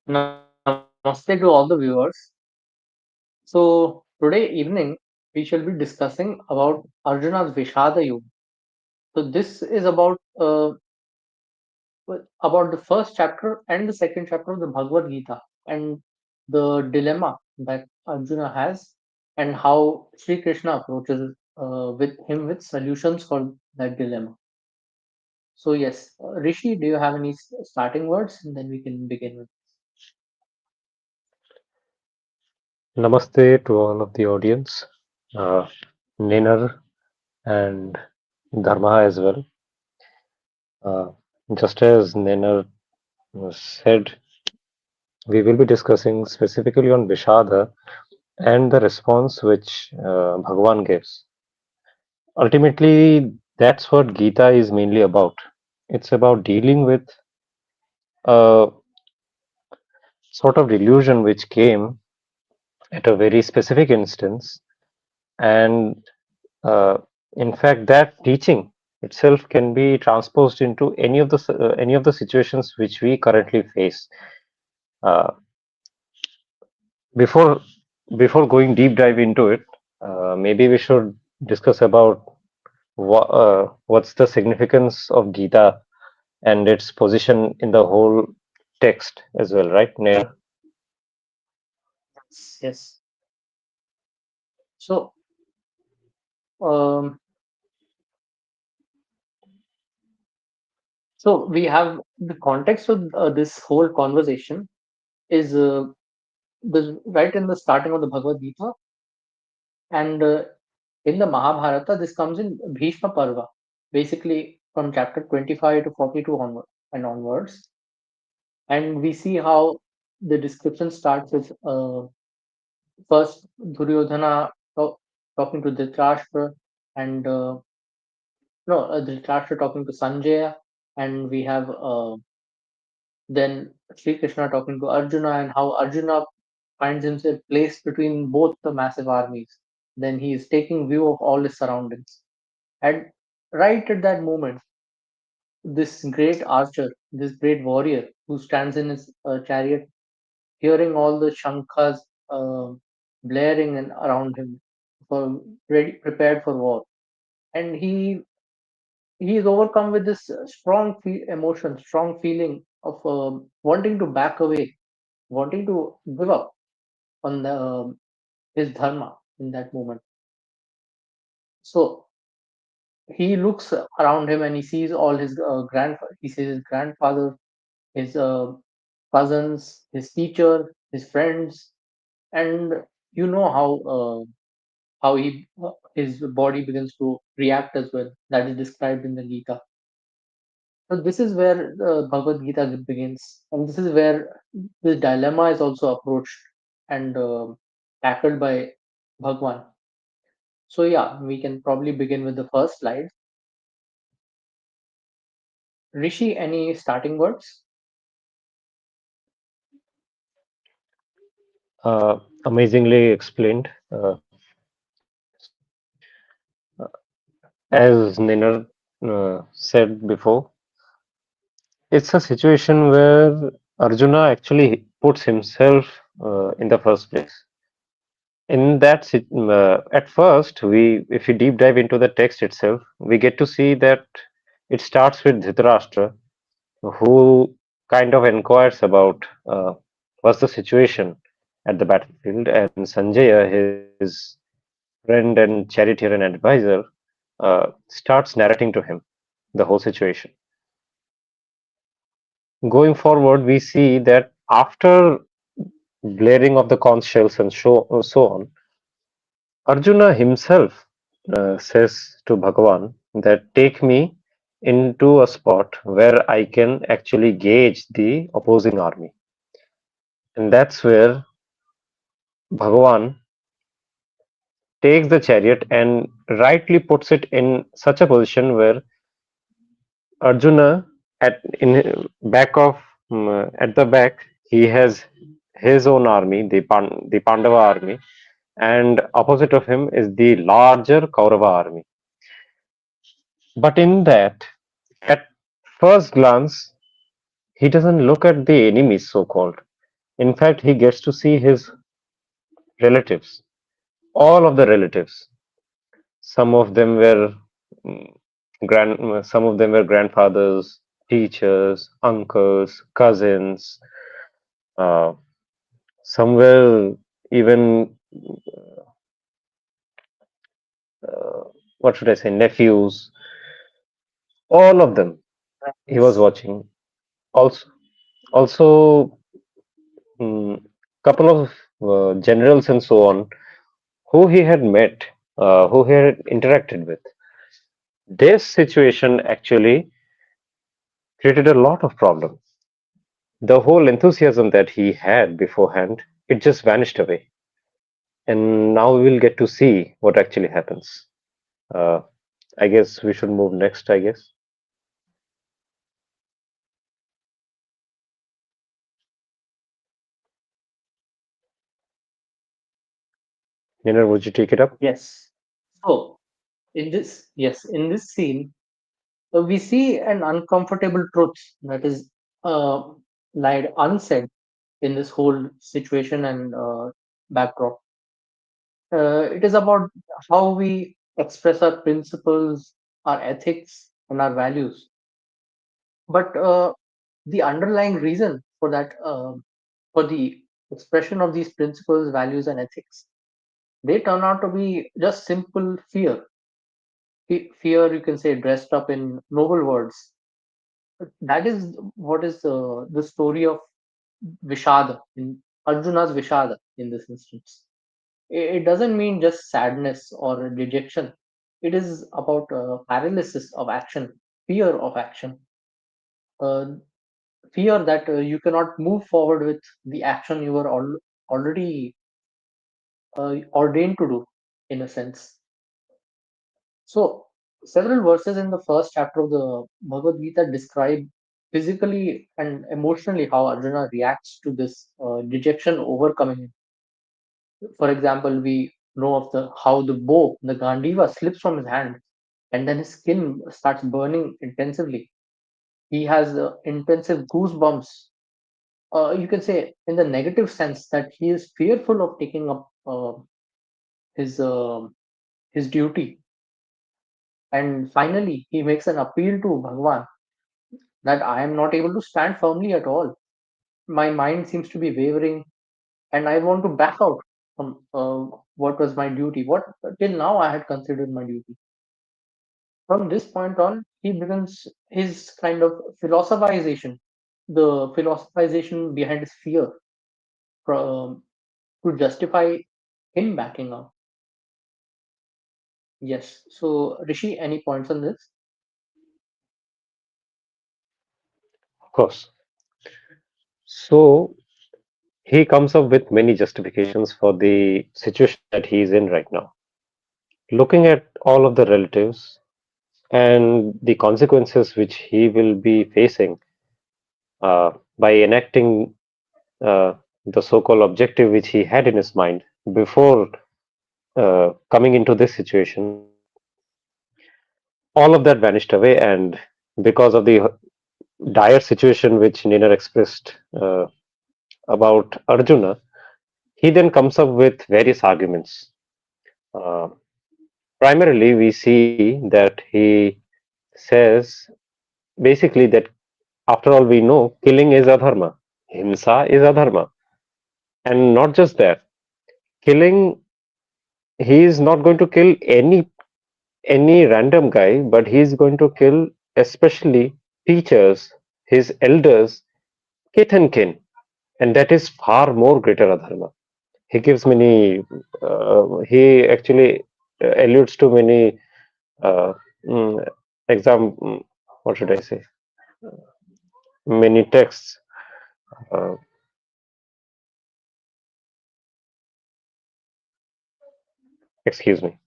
Namaste to all the viewers. So today evening we shall be discussing about Arjuna's Vishada Yuga. So this is about the first chapter and the second chapter of the Bhagavad Gita and the dilemma that Arjuna has and how Sri Krishna approaches with him with solutions for that dilemma. So yes, Rishi, do you have any starting words? And then we can begin with. Namaste to all of the audience, uh, Ninar and Dharma as well. Uh, just as Ninar said, we will be discussing specifically on Vishada and the response which Bhagwan gives. Ultimately, that's what Gita is mainly about. It's about dealing with a sort of delusion which came at a very specific instance, and Uh, in fact, that teaching itself can be transposed into any of the situations which we currently face. Uh, before going deep dive into it, maybe we should discuss about what's the significance of Gita and its position in the whole text as well, right, Neha? Yes. So um, So we have the context of this whole conversation is right in the starting of the Bhagavad Gita, and in the Mahabharata, this comes in Bhishma Parva, basically from chapter 25 to 42 onwards, and we see how the description starts with first Duryodhana talking to Dhritarashtra, and no, Dhritarashtra talking to Sanjaya, and we have then Sri Krishna talking to Arjuna and how Arjuna finds himself placed between both the massive armies. Then he is taking view of all his surroundings. And right at that moment, this great archer, this great warrior who stands in his chariot, hearing all the shankhas uh, blaring and around him, for ready, prepared for war, and he is overcome with this strong emotion, strong feeling of wanting to back away, wanting to give up on his dharma in that moment. So he looks around him and he sees all his he sees his grandfather, his cousins, his teacher, his friends, and you know how his body begins to react as well. That is described in the Gita. So this is where the Bhagavad Gita begins, and this is where this dilemma is also approached and tackled by Bhagwan. So yeah, we can probably begin with the first slide. Rishi, any starting words? Amazingly explained. As Ninar said before, it's a situation where Arjuna actually puts himself in the first place. At first, if we deep dive into the text itself, we get to see that it starts with Dhritarashtra, who kind of inquires about what's the situation at the battlefield, and Sanjaya, his friend and charioteer and advisor, starts narrating to him the whole situation. Going forward, we see that after blaring of the conch shells and so on, Arjuna himself says to Bhagavan that take me into a spot where I can actually gauge the opposing army. And that's where Bhagavan takes the chariot and rightly puts it in such a position where Arjuna at the back he has his own army, the Pandava army, and opposite of him is the larger Kaurava army. But in that, at first glance, he doesn't look at the enemies, so called. In fact, he gets to see his relatives, all of the relatives. Some of them were mm, some of them were grandfathers, teachers, uncles, cousins. Uh, some were even uh, what should I say, nephews. All of them he was Yes. watching. Also, mm, couple of generals and so on who he had met, who he had interacted with. This situation actually created a lot of problems. The whole enthusiasm that he had beforehand, it just vanished away. And now we will get to see what actually happens. Uh, I guess we should move next, I guess. Nina, would you take it up? Yes. So in this scene, we see an uncomfortable truth that is uh, lied unsaid in this whole situation and backdrop. It is about how we express our principles, our ethics, and our values. But the underlying reason for that, for the expression of these principles, values, and ethics, they turn out to be just simple fear. Fear, you can say, dressed up in noble words. That is what is the story of Vishada, in Arjuna's Vishada in this instance. It doesn't mean just sadness or dejection. It is about paralysis of action, fear of action, uh, fear that you cannot move forward with the action you were already ordained to do, in a sense. So, several verses in the first chapter of the Bhagavad Gita describe physically and emotionally how Arjuna reacts to this dejection overcoming. For example, we know of the how the bow, the Gandiva, slips from his hand, and then his skin starts burning intensively. He has intensive goosebumps. You can say, in the negative sense, that he is fearful of taking up his his duty. And finally, he makes an appeal to Bhagwan that I am not able to stand firmly at all. My mind seems to be wavering, and I want to back out from what was my duty, what till now I had considered my duty. From this point on, he begins his kind of philosophization, the philosophization behind his fear, um, to justify him backing out. Yes. So, Rishi, any points on this? Of course. So he comes up with many justifications for the situation that he is in right now. Looking at all of the relatives and the consequences which he will be facing by enacting uh, the so-called objective which he had in his mind before coming into this situation, all of that vanished away. And because of the dire situation which Nina expressed about Arjuna, he then comes up with various arguments. Uh, Primarily, we see that he says basically that after all, we know killing is adharma, himsa is adharma, and not just that, killing, he is not going to kill any random guy, but he is going to kill especially teachers, his elders, kith and kin, and that is far more greater adharma. He gives many, he actually alludes to many uh, mm, what should I say, many texts. Uh, Excuse me.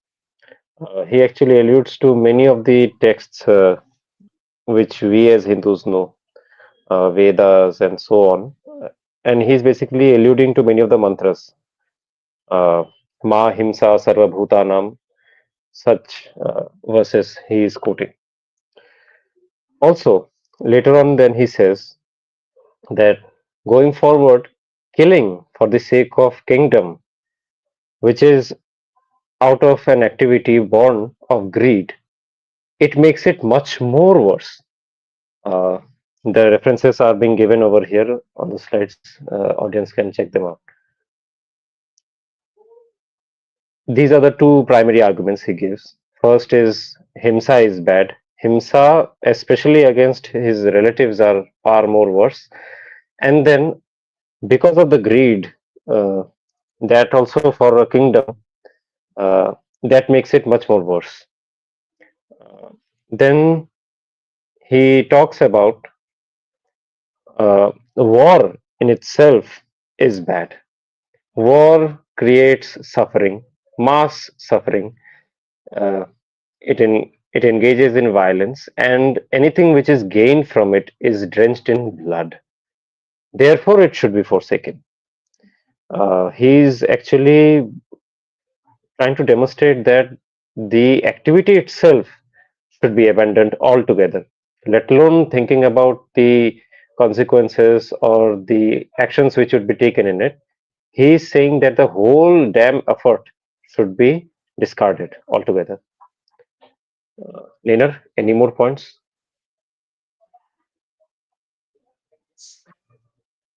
He actually alludes to many of the texts which we as Hindus know, Vedas and so on. And he's basically alluding to many of the mantras. Uh, Ma Himsa Sarva Bhutanam, such verses he is quoting. Also, later on, then he says that going forward, killing for the sake of kingdom, which is out of an activity born of greed, it makes it much more worse. Uh, the references are being given over here on the slides. Audience can check them out. These are the two primary arguments he gives. First is Himsa is bad. Himsa, especially against his relatives, are far more worse. And then, because of the greed, uh, that also for a kingdom, uh, that makes it much more worse. Then he talks about war in itself is bad. War creates suffering, mass suffering. Uh, it engages in violence, and anything which is gained from it is drenched in blood. Therefore, it should be forsaken. He's actually trying to demonstrate that the activity itself should be abandoned altogether, let alone thinking about the consequences or the actions which would be taken in it. He is saying that the whole damn effort should be discarded altogether. Leonard, any more points?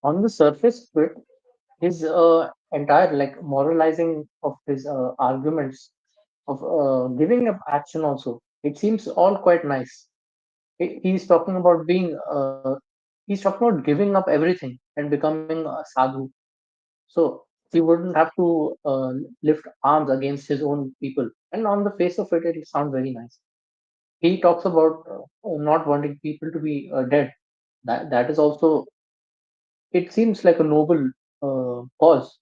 On the surface of it, his entire like moralizing of his arguments of giving up action also, it seems all quite nice. He's talking about being he's talking about giving up everything and becoming a sadhu. So he wouldn't have to lift arms against his own people. And on the face of it, it sounds very nice. He talks about not wanting people to be dead. That is also, it seems like a noble cause.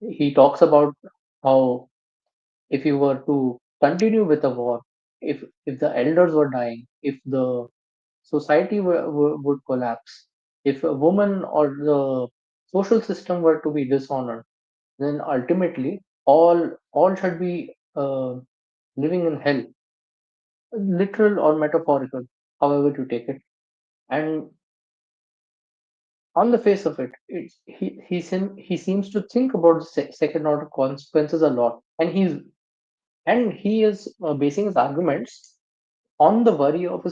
He talks about how if you were to continue with a war, if the elders were dying, if the society would collapse, if a woman or the social system were to be dishonored, then ultimately all should be living in hell, literal or metaphorical, however you take it. And on the face of it, he seems to think about the second order consequences a lot, and he is basing his arguments on the worry of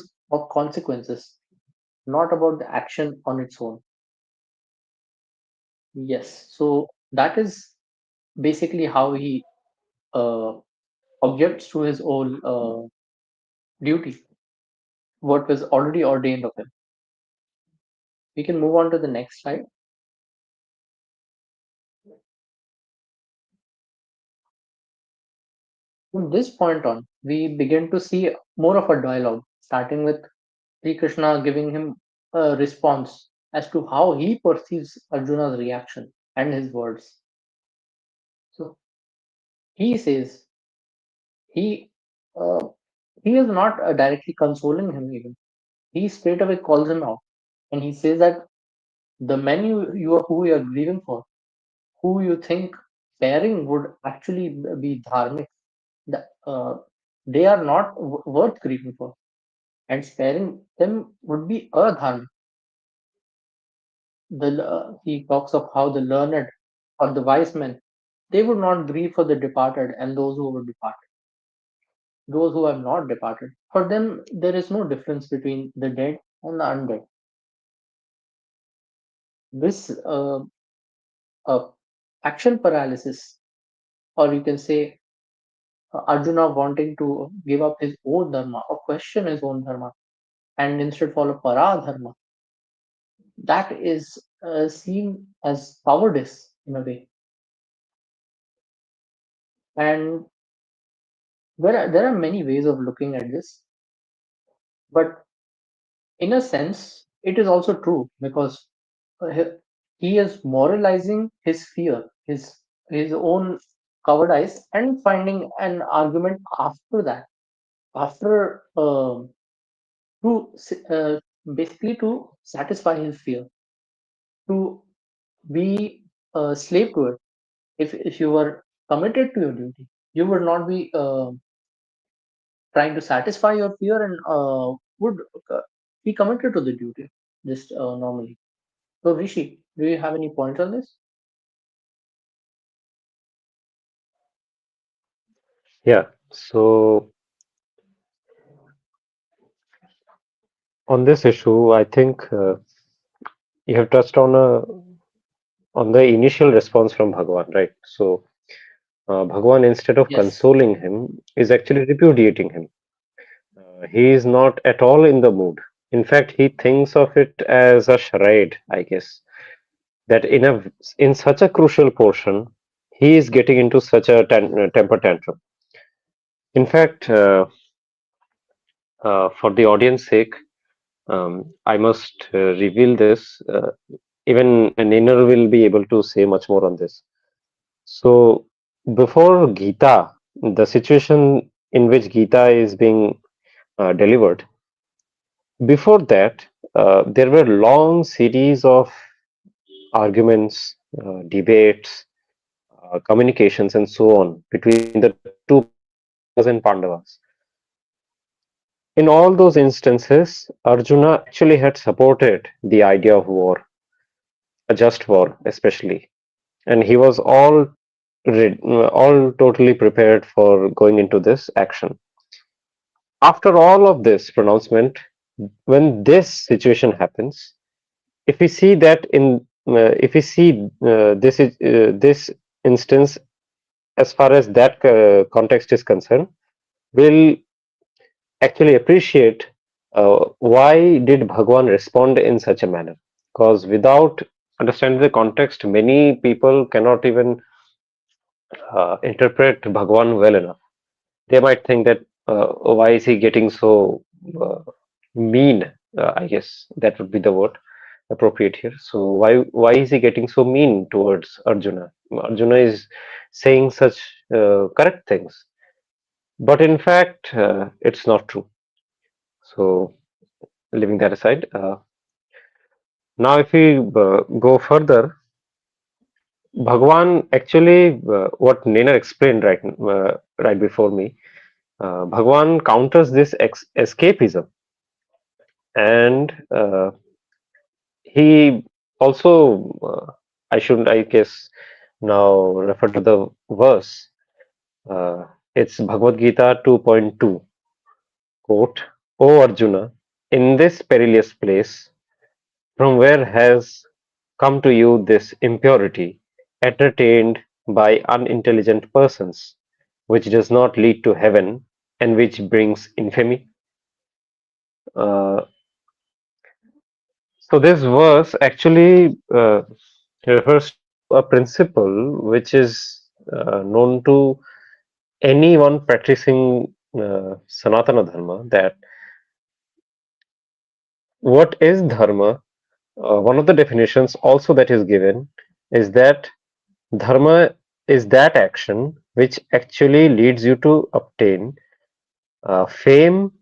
consequences, not about the action on its own. Yes, so that is basically how he uh, objects to his own duty, what was already ordained of him. We can move on to the next slide. From this point on, we begin to see more of a dialogue, starting with Sri Krishna giving him a response as to how he perceives Arjuna's reaction and his words. So he says he uh, he is not directly consoling him even. He straight away calls him out, and he says that the men you are who you are grieving for, who you think sparing would actually be dharmic, they are not worth grieving for, and sparing them would be adharmic. He talks of how the learned or the wise men, they would not grieve for the departed and those who would depart, those who have not departed. For them, there is no difference between the dead and the undead. This uh, action paralysis, or you can say Arjuna wanting to give up his own dharma or question his own dharma and instead follow para dharma, that is seen as cowardice in a way. And there are many ways of looking at this, but in a sense, it is also true because uh, he he is moralizing his fear, his own cowardice, and finding an argument after that, after to basically to satisfy his fear, to be a slave to it. If you were committed to your duty, you would not be trying to satisfy your fear and would uh, be committed to the duty just normally. So Rishi, Do you have any points on this? Yeah. So on this issue, I think you have touched on the initial response from Bhagwan, right? So Bhagwan, instead of Yes. consoling him, is actually repudiating him. He is not at all in the mood. In fact, he thinks of it as a charade, I guess, that in such a crucial portion, he is getting into such a temper tantrum. In fact, for the audience sake, I must reveal this. Even an inner will be able to say much more on this. So, before Gita, the situation in which Gita is being delivered, before that, there were long series of arguments, debates, communications, and so on between the two Kauravas and Pandavas. In all those instances, Arjuna actually had supported the idea of war, a just war, especially, and he was all totally prepared for going into this action. After all of this pronouncement, when this situation happens, if we see that in if we see this instance as far as that context is concerned, we'll actually appreciate why did Bhagwan respond in such a manner. Because without understanding the context, many people cannot even interpret Bhagwan well enough. They might think that why is he getting so uh, mean? I guess that would be the word appropriate here. So why is he getting so mean towards Arjuna? Arjuna is saying such correct things, but in fact, it's not true. So leaving that aside, now if we go further, Bhagwan actually, what Nina explained right before me, Bhagwan counters this escapism, and he also, I shouldn't, I guess, now refer to the verse. It's Bhagavad Gita 2.2, quote, O Arjuna, in this perilous place, from where has come to you this impurity, entertained by unintelligent persons, which does not lead to heaven and which brings infamy? Uh, so this verse actually refers to a principle which is known to anyone practicing Sanatana Dharma, that what is Dharma, one of the definitions also that is given is that Dharma is that action which actually leads you to obtain fame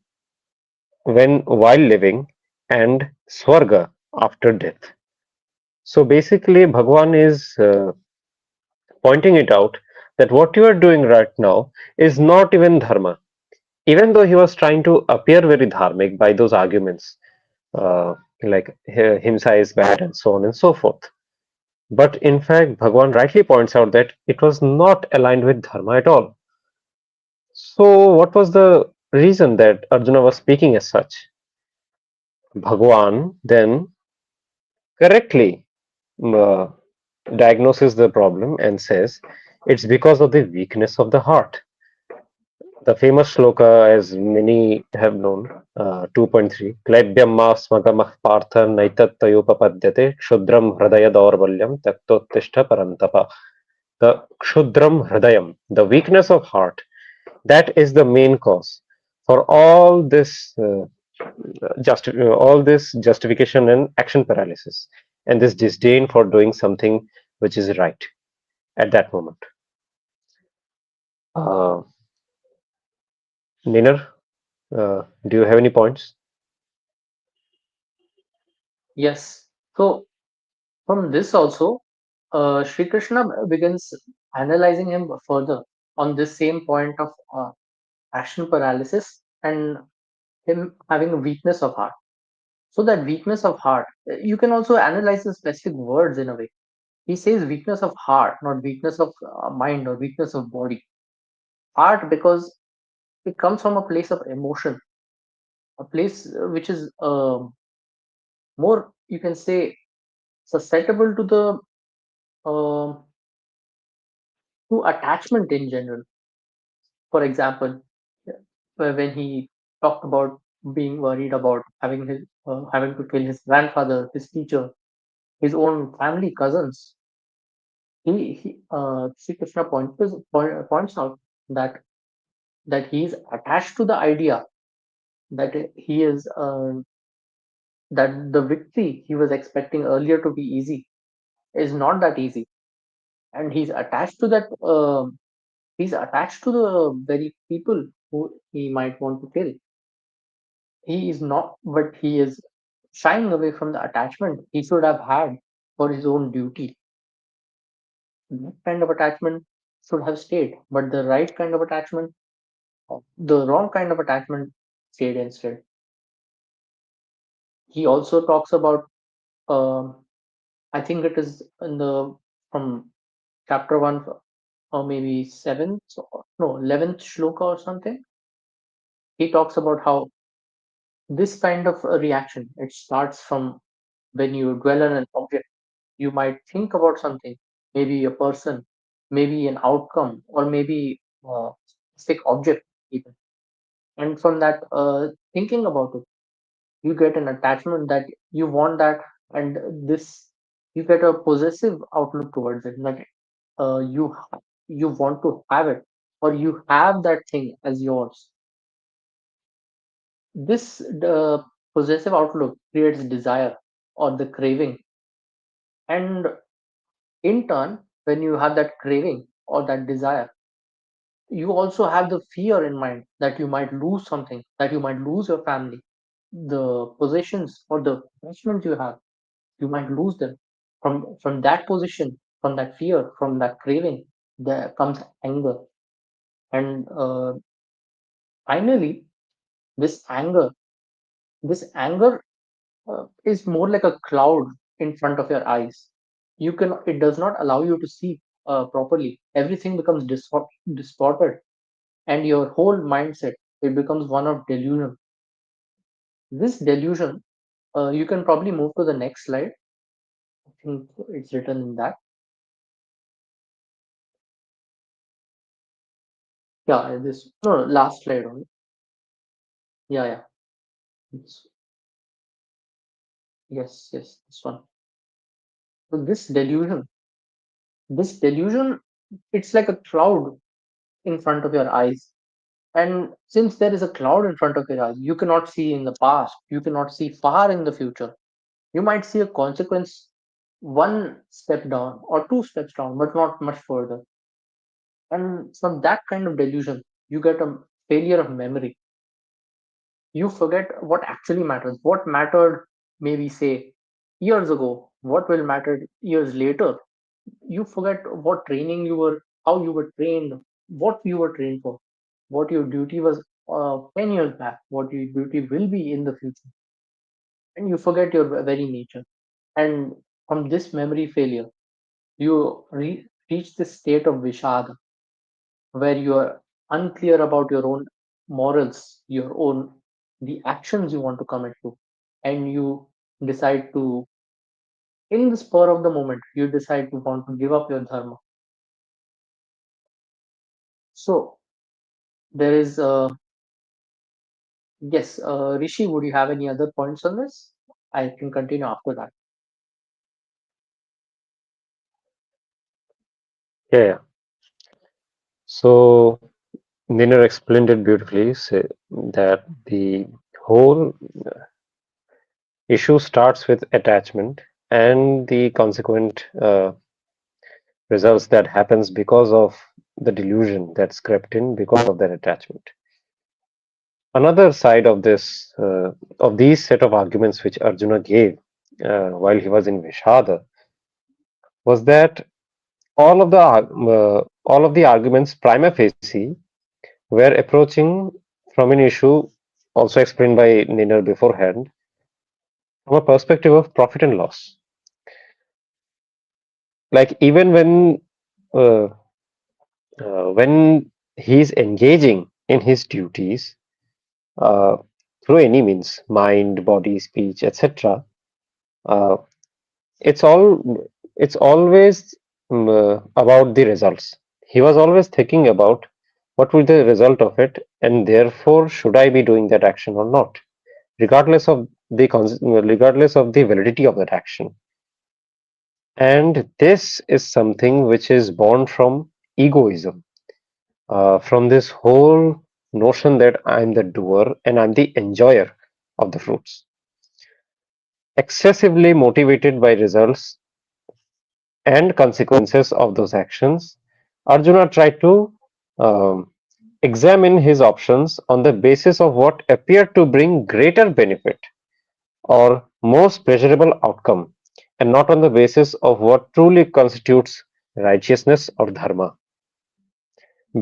when while living and swarga after death. So basically, Bhagwan is pointing it out that what you are doing right now is not even dharma. Even though he was trying to appear very dharmic by those arguments, like himsa is bad and so on and so forth. But in fact, Bhagwan rightly points out that it was not aligned with dharma at all. So, what was the reason that Arjuna was speaking as such? Bhagwan then correctly uh, diagnoses the problem and says it's because of the weakness of the heart. The famous shloka, as many have known, 2.3, Klaibyam mas magamah partha naitattayopapadyate kshudram hridaya daurbalyam taktotishta parantapa. The kshudram hridayam, the weakness of heart, that is the main cause for all this justification and action paralysis, and this disdain for doing something which is right at that moment. Uh, Niner, do you have any points? Yes. So from this also, Sri Krishna begins analyzing him further on this same point of action paralysis and him having a weakness of heart. So that weakness of heart, you can also analyze the specific words in a way. He says weakness of heart, not weakness of mind or weakness of body. Heart, because it comes from a place of emotion, a place which is more, you can say, susceptible to the um to attachment in general. For example, when he talked about being worried about having to kill his grandfather, his teacher, his own family, cousins, Sri Krishna points out that he is attached to the idea that he is that the victory he was expecting earlier to be easy is not that easy, and he's attached to that. He's attached to the very people who he might want to kill. He is not, but he is shying away from the attachment he should have had for his own duty. That kind of attachment should have stayed, but the right kind of attachment, the wrong kind of attachment, stayed instead. He also talks about, um, I think it is in the from chapter one or maybe seventh, no, 11th shloka or something. He talks about how this kind of a reaction, it starts from when you dwell on an object. You might think about something, maybe a person, maybe an outcome, or maybe a specific object even. And from that thinking about it, you get an attachment that you want that, and this you get a possessive outlook towards it. That you want to have it, or you have that thing as yours. This the possessive outlook creates desire or the craving, and in turn, when you have that craving or that desire, you also have the fear in mind that you might lose something, that you might lose your family, the possessions or the attachments you have, you might lose them. From that position, from that fear, from that craving, there comes anger, and finally, this anger, this anger is more like a cloud in front of your eyes. It does not allow you to see properly. Everything becomes distorted, and your whole mindset, it becomes one of delusion. This delusion, you can probably move to the next slide. I think it's written in that. Yeah, this no, no, last slide only. Yeah, yeah. It's, yes, yes, this one. So this delusion, it's like a cloud in front of your eyes. And since there is a cloud in front of your eyes, you cannot see in the past, you cannot see far in the future. You might see a consequence one step down or two steps down, but not much further. And from that kind of delusion, you get a failure of memory. You forget what actually matters, what mattered maybe say years ago, what will matter years later. You forget what training you were, how you were trained, what you were trained for, what your duty was 10 years back, what your duty will be in the future, and you forget your very nature. And from this memory failure, you reach this state of Vishada, where you are unclear about your own morals, your own the actions you want to commit to, and you decide to, in the spur of the moment, you decide to want to give up your dharma. So there is yes, Rishi, would you have any other points on this? I can continue after that. Yeah, yeah. So Niner explained it beautifully, say that the whole issue starts with attachment and the consequent results that happens because of the delusion that's crept in because of that attachment. Another side of this of these set of arguments which Arjuna gave while he was in Vishada was that all of the arguments prima facie were approaching from an issue also explained by Niner beforehand, from a perspective of profit and loss. Like even uh, when he's engaging in his duties uh, through any means, mind, body, speech, etc., uh, it's all it's always about the results. He was always thinking about what will the result of it, and therefore should I be doing that action or not, regardless of regardless of the validity of that action. And this is something which is born from egoism, from this whole notion that I'm the doer and I'm the enjoyer of the fruits. Excessively motivated by results and consequences of those actions, Arjuna tried to um, examine his options on the basis of what appeared to bring greater benefit or most pleasurable outcome, and not on the basis of what truly constitutes righteousness or dharma.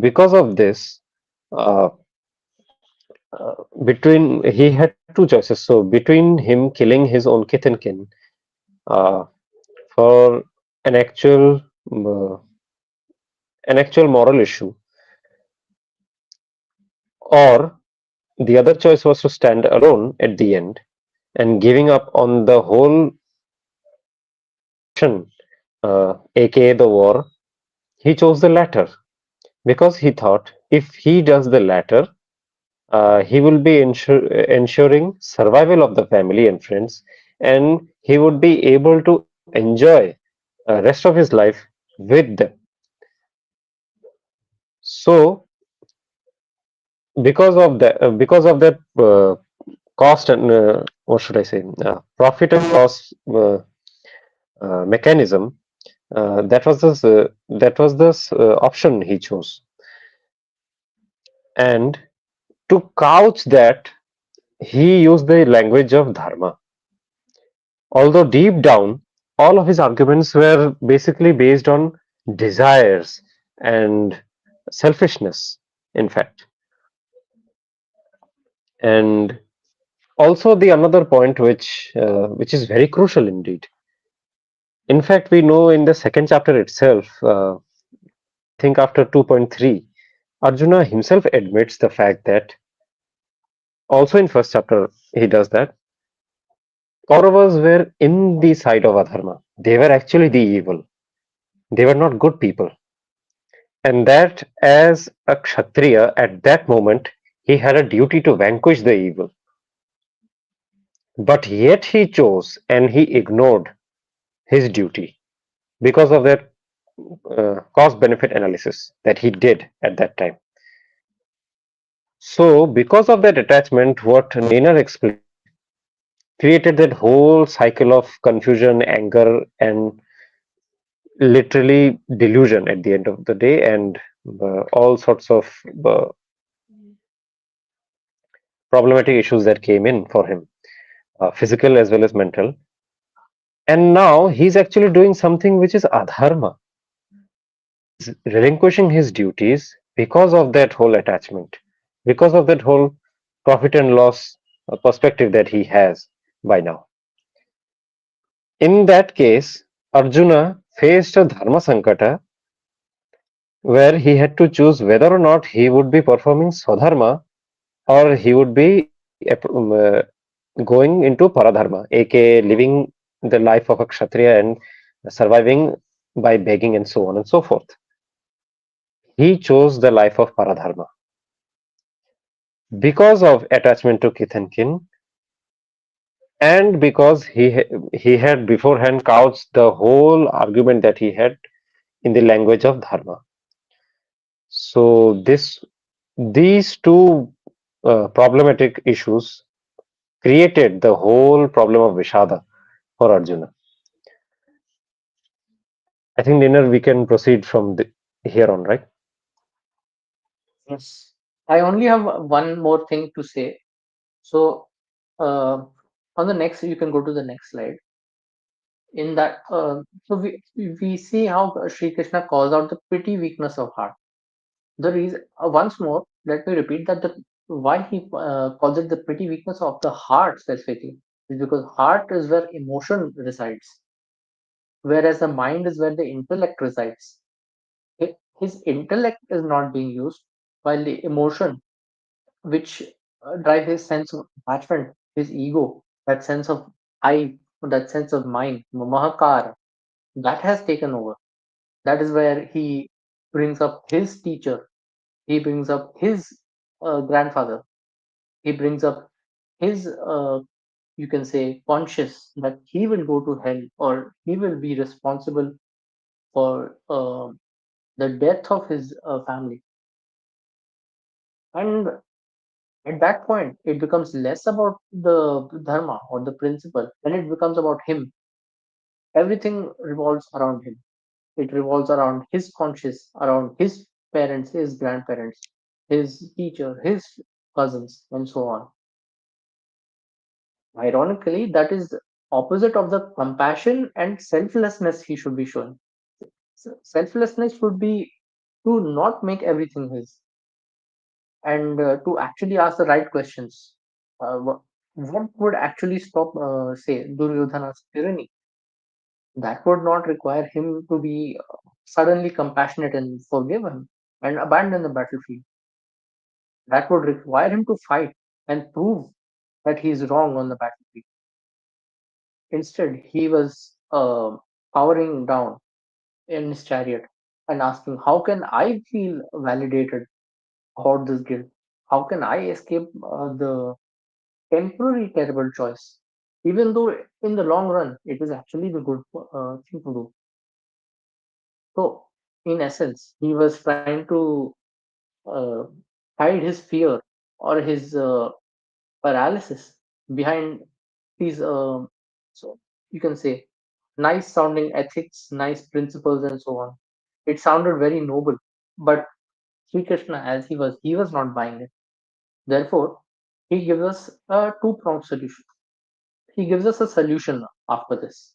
Because of this, uh, between he had two choices. So between him killing his own kith and kin uh, for an actual uh, an actual moral issue, or the other choice was to stand alone at the end and giving up on the whole action, aka the war. He chose the latter because he thought if he does the latter, he will be ensuring survival of the family and friends, and he would be able to enjoy rest of his life with them. So, because of that cost and what should I say, profit and loss mechanism, that was this option he chose, and to couch that, he used the language of dharma. Although deep down, all of his arguments were basically based on desires and selfishness, in fact. And also the another point which is very crucial indeed. In fact, we know in the second chapter itself, I think after 2.3, Arjuna himself admits the fact that also in first chapter he does that Kauravas were in the side of Adharma. They were actually the evil. They were not good people. And that as a Kshatriya at that moment, he had a duty to vanquish the evil. But yet he chose and he ignored his duty because of that cost benefit analysis that he did at that time. So, because of that attachment, what Nainer explained created that whole cycle of confusion, anger, and literally delusion at the end of the day, and all sorts of uh, problematic issues that came in for him, physical as well as mental. And now he's actually doing something which is adharma. He's relinquishing his duties because of that whole attachment, because of that whole profit and loss perspective that he has by now. In that case, Arjuna faced a dharma sankata where he had to choose whether or not he would be performing swadharma or he would be going into paradharma, aka living the life of a kshatriya and surviving by begging and so on and so forth. He chose the life of paradharma because of attachment to kith and kin, and because he had beforehand couched the whole argument that he had in the language of dharma. So these two problematic issues created the whole problem of Vishada for Arjuna. I think, Dinner, we can proceed from here on, right? Yes. I only have one more thing to say. So, uh, on the next, you can go to the next slide. In that, so we see how Sri Krishna calls out the pretty weakness of heart. The reason, once more, let me repeat that the why he calls it the pretty weakness of the heart specifically. is because heart is where emotion resides, whereas the mind is where the intellect resides. His intellect is not being used, while the emotion, which drive his sense of attachment, his ego, that sense of I, that sense of mind, Mahakar, that has taken over. That is where he brings up his teacher, he brings up his grandfather, he brings up his, you can say, conscious that he will go to hell or he will be responsible for the death of his family. And at that point, it becomes less about the dharma or the principle, and it becomes about him. Everything revolves around him. It revolves around his conscious, around his parents, his grandparents, his teacher, his cousins, and so on. Ironically, that is the opposite of the compassion and selflessness he should be showing. Selflessness would be to not make everything his and to actually ask the right questions. What would actually stop, say, Duryodhana's tyranny? That would not require him to be suddenly compassionate and forgive him and abandon the battlefield. That would require him to fight and prove that he is wrong on the battlefield. Instead, he was powering down in his chariot and asking, how can I feel validated about this guilt? How can I escape the temporary terrible choice? Even though in the long run, it is actually the good thing to do. So, in essence, he was trying to uh, hide his fear or his paralysis behind these, so you can say, nice sounding ethics, nice principles, and so on. It sounded very noble, but Sri Krishna, as he was not buying it. Therefore, he gives us a two-pronged solution. He gives us a solution after this.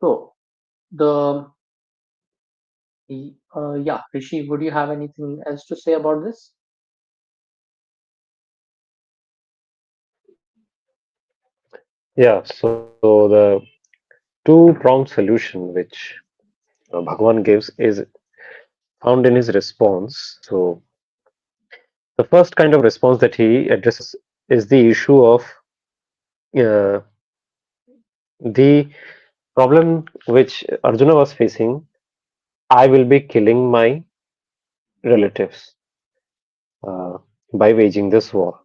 So, the yeah, Rishi, would you have anything else to say about this? Yeah, so the two-pronged solution which Bhagwan gives is found in his response. So the first kind of response that he addresses is the issue of uh, the problem which Arjuna was facing. I will be killing my relatives uh, by waging this war.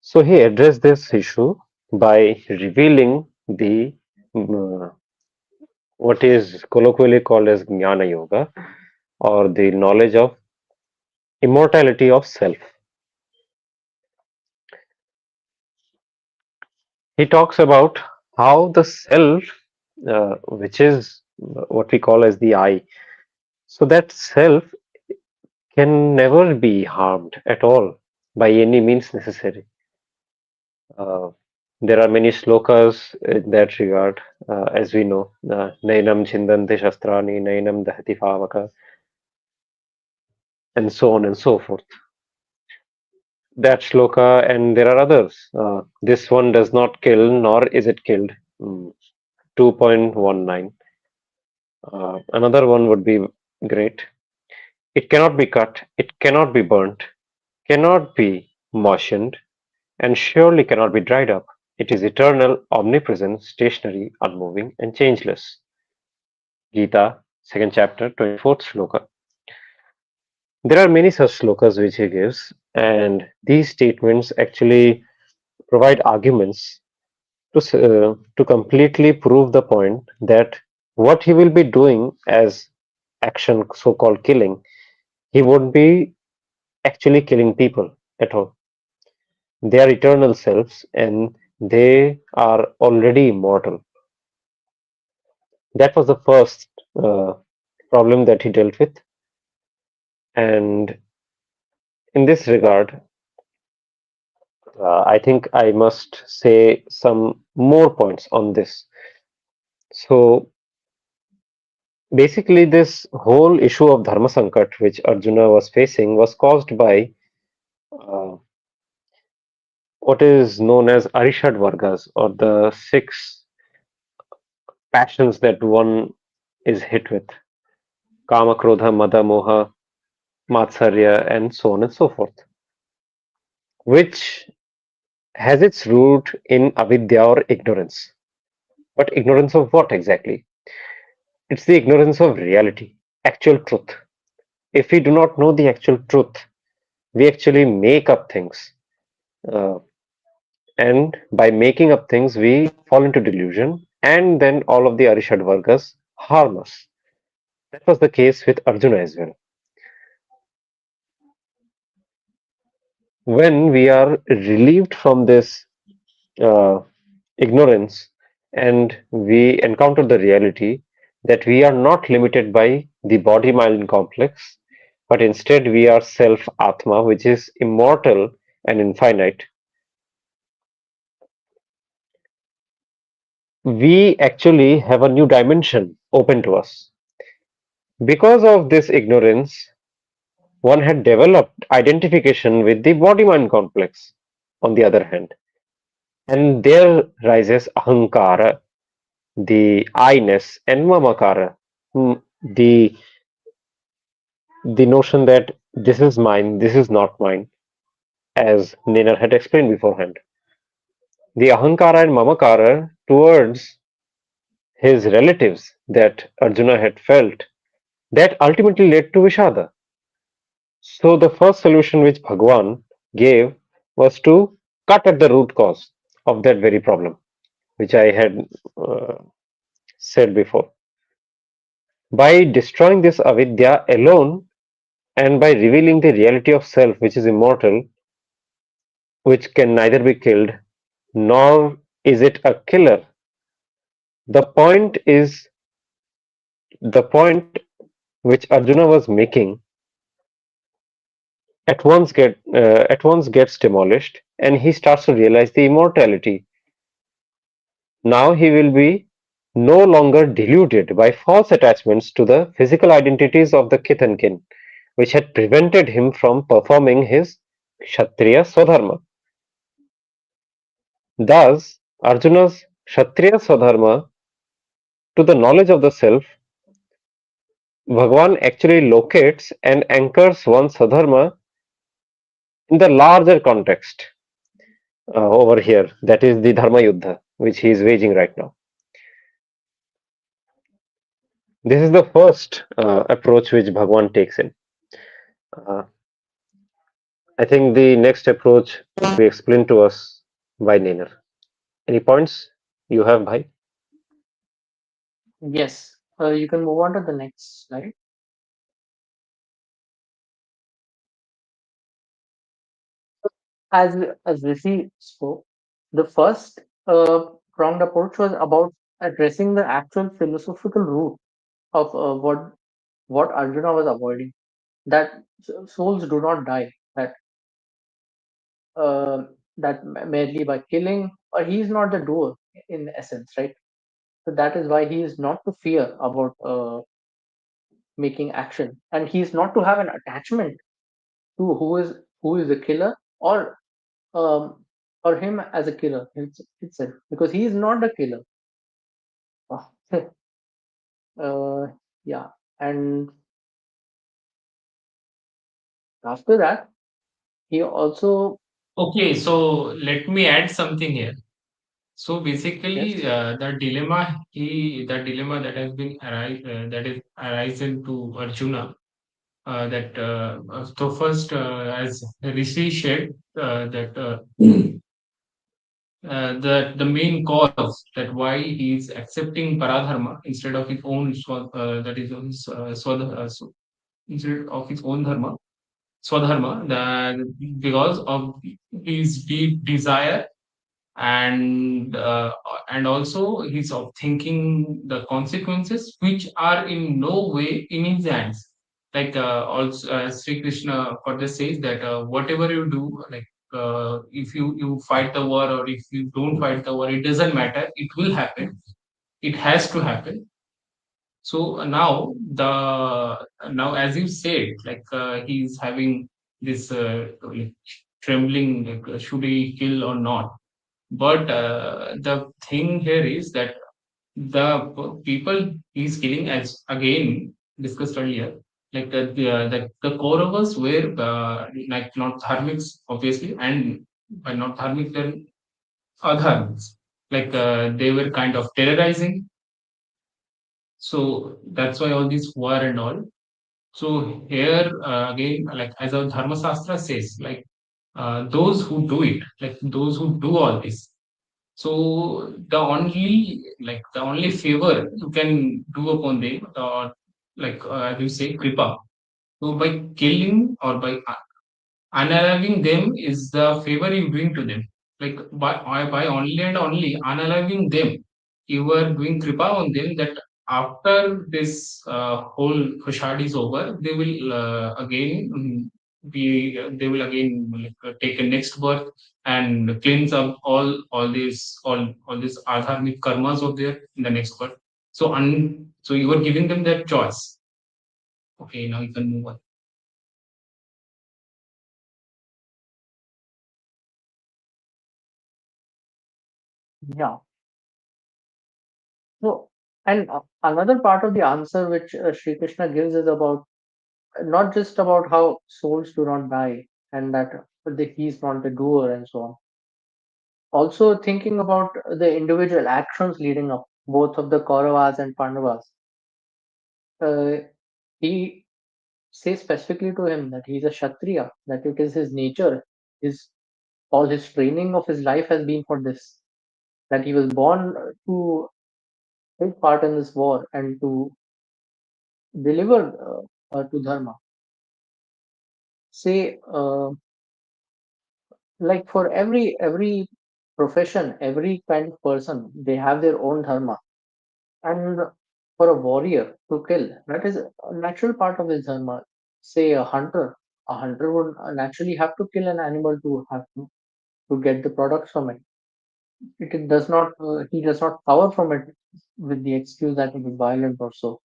So he addressed this issue by revealing the uh, what is colloquially called as Jnana Yoga, or the knowledge of immortality of self. He talks about how the self, which is what we call as the I, so that self can never be harmed at all by any means necessary. Uh, there are many slokas in that regard, as we know. Nainam chindante shastrani, nainam dahati pavaka, and so on and so forth. That shloka, and there are others. This one does not kill, nor is it killed. 2.19. Another one would be great. It cannot be cut, it cannot be burnt, cannot be moistened, and surely cannot be dried up. It is eternal, omnipresent, stationary, unmoving, and changeless. Gita, second chapter, 24th shloka. There are many such slokas which he gives, and these statements actually provide arguments to completely prove the point that what he will be doing as action, so called killing, he won't be actually killing people at all. They are eternal selves and they are already immortal. That was the first problem that he dealt with. And in this regard, I think I must say some more points on this. So, Basically, this whole issue of Dharma Sankat, which Arjuna was facing, was caused by uh, what is known as Arishad Vargas, or the six passions that one is hit with: Kama, Krodha, Mada, Moha, Matsarya, and so on and so forth, which has its root in avidya or ignorance. But ignorance of what exactly? It's the ignorance of reality, actual truth. If we do not know the actual truth, we actually make up things. Uh, and by making up things, we fall into delusion, and then all of the Arishad Vargas harm us. That was the case with Arjuna as well. When we are relieved from this uh, ignorance and we encounter the reality that we are not limited by the body mind complex, but instead we are self Atma, which is immortal and infinite, we actually have a new dimension open to us. Because of this ignorance, one had developed identification with the body mind complex, on the other hand. And there rises ahankara, the I-ness, and mamakara, the notion that this is mine, this is not mine, as Nainer had explained beforehand. The ahankara and mamakara towards his relatives that Arjuna had felt, that ultimately led to Vishada. So the first solution which Bhagwan gave was to cut at the root cause of that very problem, which I had uh, said before. By destroying this avidya alone and by revealing the reality of self, which is immortal, which can neither be killed nor is it a killer, the point is the point which Arjuna was making at once gets demolished, and he starts to realize the immortality. Now he will be no longer deluded by false attachments to the physical identities of the kith and kin, which had prevented him from performing his Kshatriya Swadharma. Thus, Arjuna's Kshatriya Swadharma, to the knowledge of the self, Bhagavan actually locates and anchors one's Swadharma in the larger context over here, that is the Dharma Yuddha, which he is waging right now. This is the first approach which Bhagavan takes in. Uh, I think the next approach will be explained to us by Nainer. Any points you have, Bhai? Yes, you can move on to the next slide. As Rishi spoke, the first pronged approach was about addressing the actual philosophical root of what Arjuna was avoiding. That souls do not die. Uh, that merely by killing, or he is not the doer in essence, right? So that is why he is not to fear about making action, and he is not to have an attachment to who is the killer, um, or him as a killer itself, because he is not the killer. uh, yeah, and after that, he also Okay, so let me add something here. So basically, yes, the dilemma that has been that is arisen to Arjuna. So first, as Rishi shared, that the main cause that why he is accepting paradharma instead of his own that is his instead of his own dharma, swadharma, that because of his deep desire and and also he's of thinking the consequences which are in no way in his hands, like also Sri Krishna further says that whatever you do, like if you fight the war or if you don't fight the war, it doesn't matter, it will happen, it has to happen. So now as you said, like he's having this like trembling, like should he kill or not? But the thing here is that the people he's killing, as again discussed earlier, like the Kauravas were like not dharmics, obviously, and by not dharmic then adharmics. Like they were kind of terrorizing. So that's why all this war and all. So here again, like as our Dharma Shastra says, like those who do it, like those who do all this. So the only favor you can do upon them, like as you say, kripa. So by killing or by unaliving them is the favor you bring to them. Like by only and only unaliving them, you are doing kripa on them that after this whole fashad is over, they will again they will again like, take a next birth and cleanse up all these adharmic karmas of their in the next birth. So you are giving them that choice. Okay, now you can move on. Yeah. So, and another part of the answer which Sri Krishna gives is about not just about how souls do not die and that he is not the doer and so on. Also thinking about the individual actions leading up, both of the Kauravas and Pandavas. Uh, he says specifically to him that he is a Kshatriya, that it is his nature, his all his training of his life has been for this, that he was born to take part in this war and to deliver to Dharma. Say, like for every profession, every kind of person, they have their own Dharma. And for a warrior to kill, that is a natural part of his Dharma. Say a hunter would naturally have to kill an animal to have to get the products from it. It does not he does not cover from it with the excuse that it is violent or so.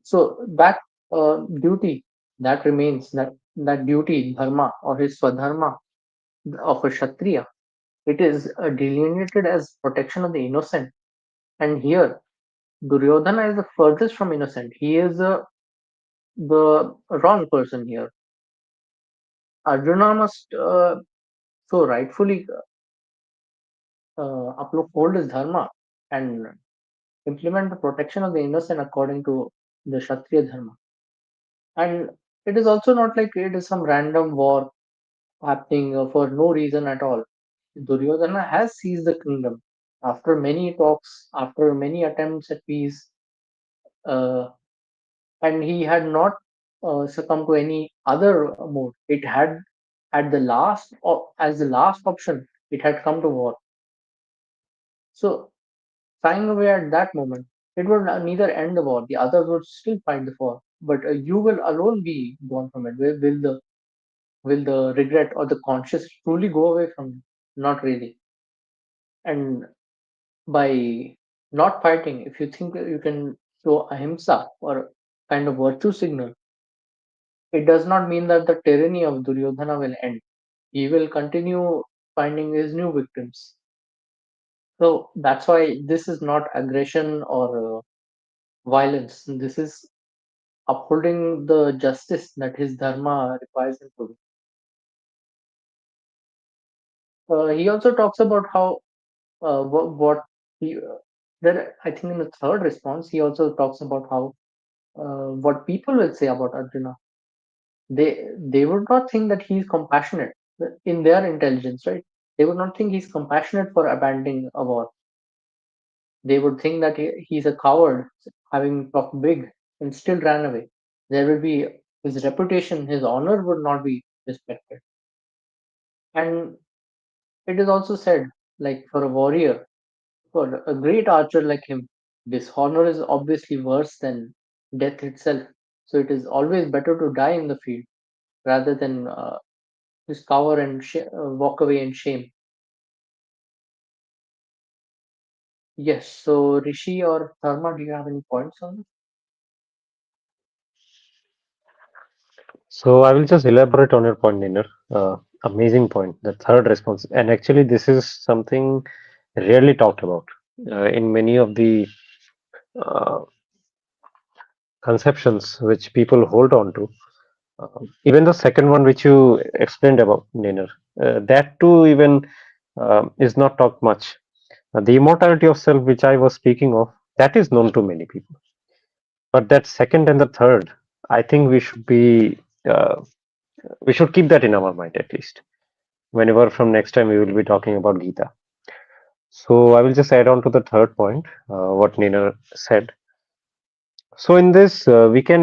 So that duty that remains, that duty dharma or his swadharma of a kshatriya, it is delineated as protection of the innocent. And here Duryodhana is the furthest from innocent. He is the wrong person here. Arjuna must so rightfully uphold his dharma and implement the protection of the innocent according to the Kshatriya dharma. And it is also not like it is some random war happening for no reason at all. Duryodhana has seized the kingdom after many talks, after many attempts at peace, uh, and he had not succumbed to any other mode. It had at the last, as the last option, it had come to war. So flying away at that moment, it would neither end the war. The others would still fight the war, but you will alone be gone from it. Will the regret or the conscience truly go away from you? Not really. And by not fighting, if you think that you can show ahimsa or kind of virtue signal, it does not mean that the tyranny of Duryodhana will end. He will continue finding his new victims. So that's why this is not aggression or violence. This is upholding the justice that his dharma requires him to do. He also talks about how what he there. I think in the third response, he also talks about how what people will say about Arjuna. They would not think that he's compassionate in their intelligence, right? They would not think he's compassionate for abandoning a war. They would think that he's a coward, having talked big and still ran away. There will be his reputation, his honor would not be respected. And it is also said, like for a warrior, for a great archer like him, dishonor is obviously worse than death itself. So it is always better to die in the field rather than just cower and walk away in shame. Yes. So Rishi or Dharma, do you have any points on this? So I will just elaborate on your point, Niner. Amazing point. The third response, and actually, this is something rarely talked about in many of the uh, conceptions which people hold on to. Even the second one, which you explained about, Niner, that too even is not talked much. The immortality of self, which I was speaking of, that is known to many people. But that second and the third, I think uh, we should keep that in our mind at least. Whenever from next time we will be talking about Gita. So I will just add on to the third point, what Nina said. So in this, we can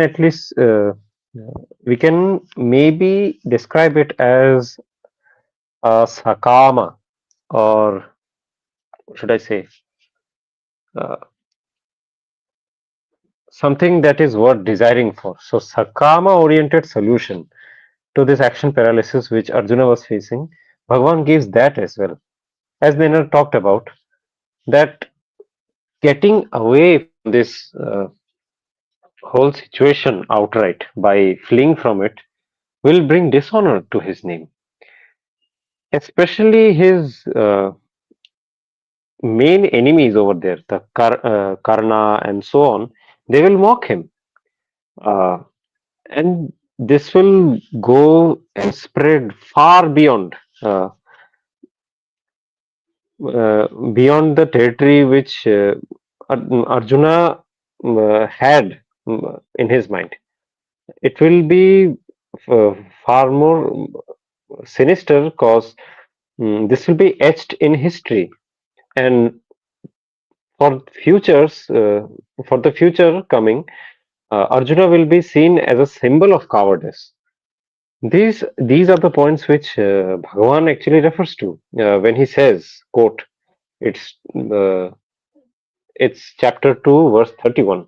maybe describe it as a sakama, or should I say, uh, something that is worth desiring for. So sakama oriented solution to this action paralysis which Arjuna was facing, Bhagwan gives that as well. As Nina talked about, that getting away from this whole situation outright by fleeing from it will bring dishonor to his name, especially his main enemies over there, the Karna and so on. They will mock him, uh, and this will go and spread far uh, beyond the territory which Arjuna had in his mind. It will be uh, far more sinister because this will be etched in history, and for futures, for the future coming, Arjuna will be seen as a symbol of cowardice. These are the points which Bhagavan actually refers to when he says, "quote It's it's chapter 2, verse 31.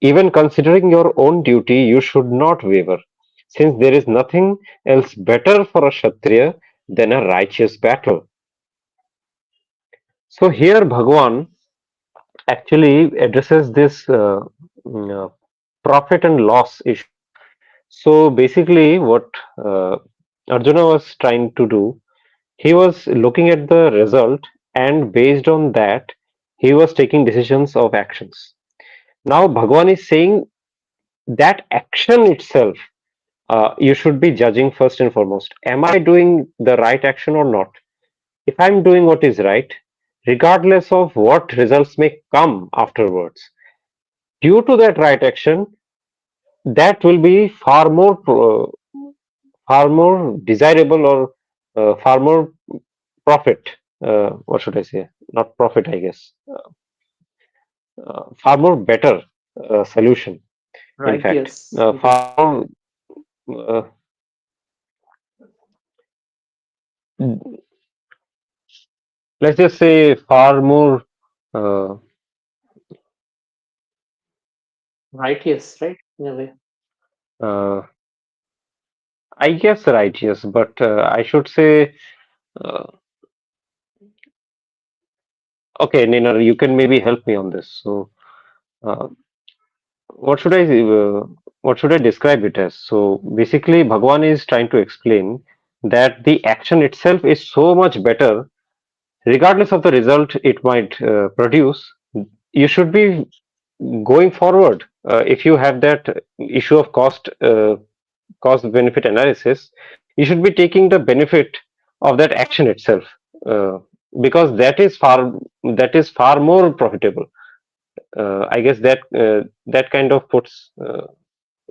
Even considering your own duty, you should not waver, since there is nothing else better for a Kshatriya than a righteous battle." So here Bhagwan actually addresses this profit and loss issue. So basically, what uh, Arjuna was trying to do, he was looking at the result, and based on that, he was taking decisions of actions. Now, Bhagwan is saying that action itself, you should be judging first and foremost. Am I doing the right action or not? If I'm doing what is right, regardless of what results may come afterwards, due to that right action, that will be far more desirable, or far more profit. What should I say? Not profit, I guess. Far more better solution. In Right. fact, Yes. It is. far more. Uh, let's just say far more. Uh, Right. Yes. Right. In a way. uh, I guess right. Yes, but I should say. Uh, okay, Nina, you can maybe help me on this. So. Uh, what should I describe it as? So basically, Bhagwan is trying to explain that the action itself is so much better, regardless of the result it might produce. You should be going forward. If you have that issue of cost benefit analysis, you should be taking the benefit of that action itself, uh, because that is far more profitable. I guess that kind of puts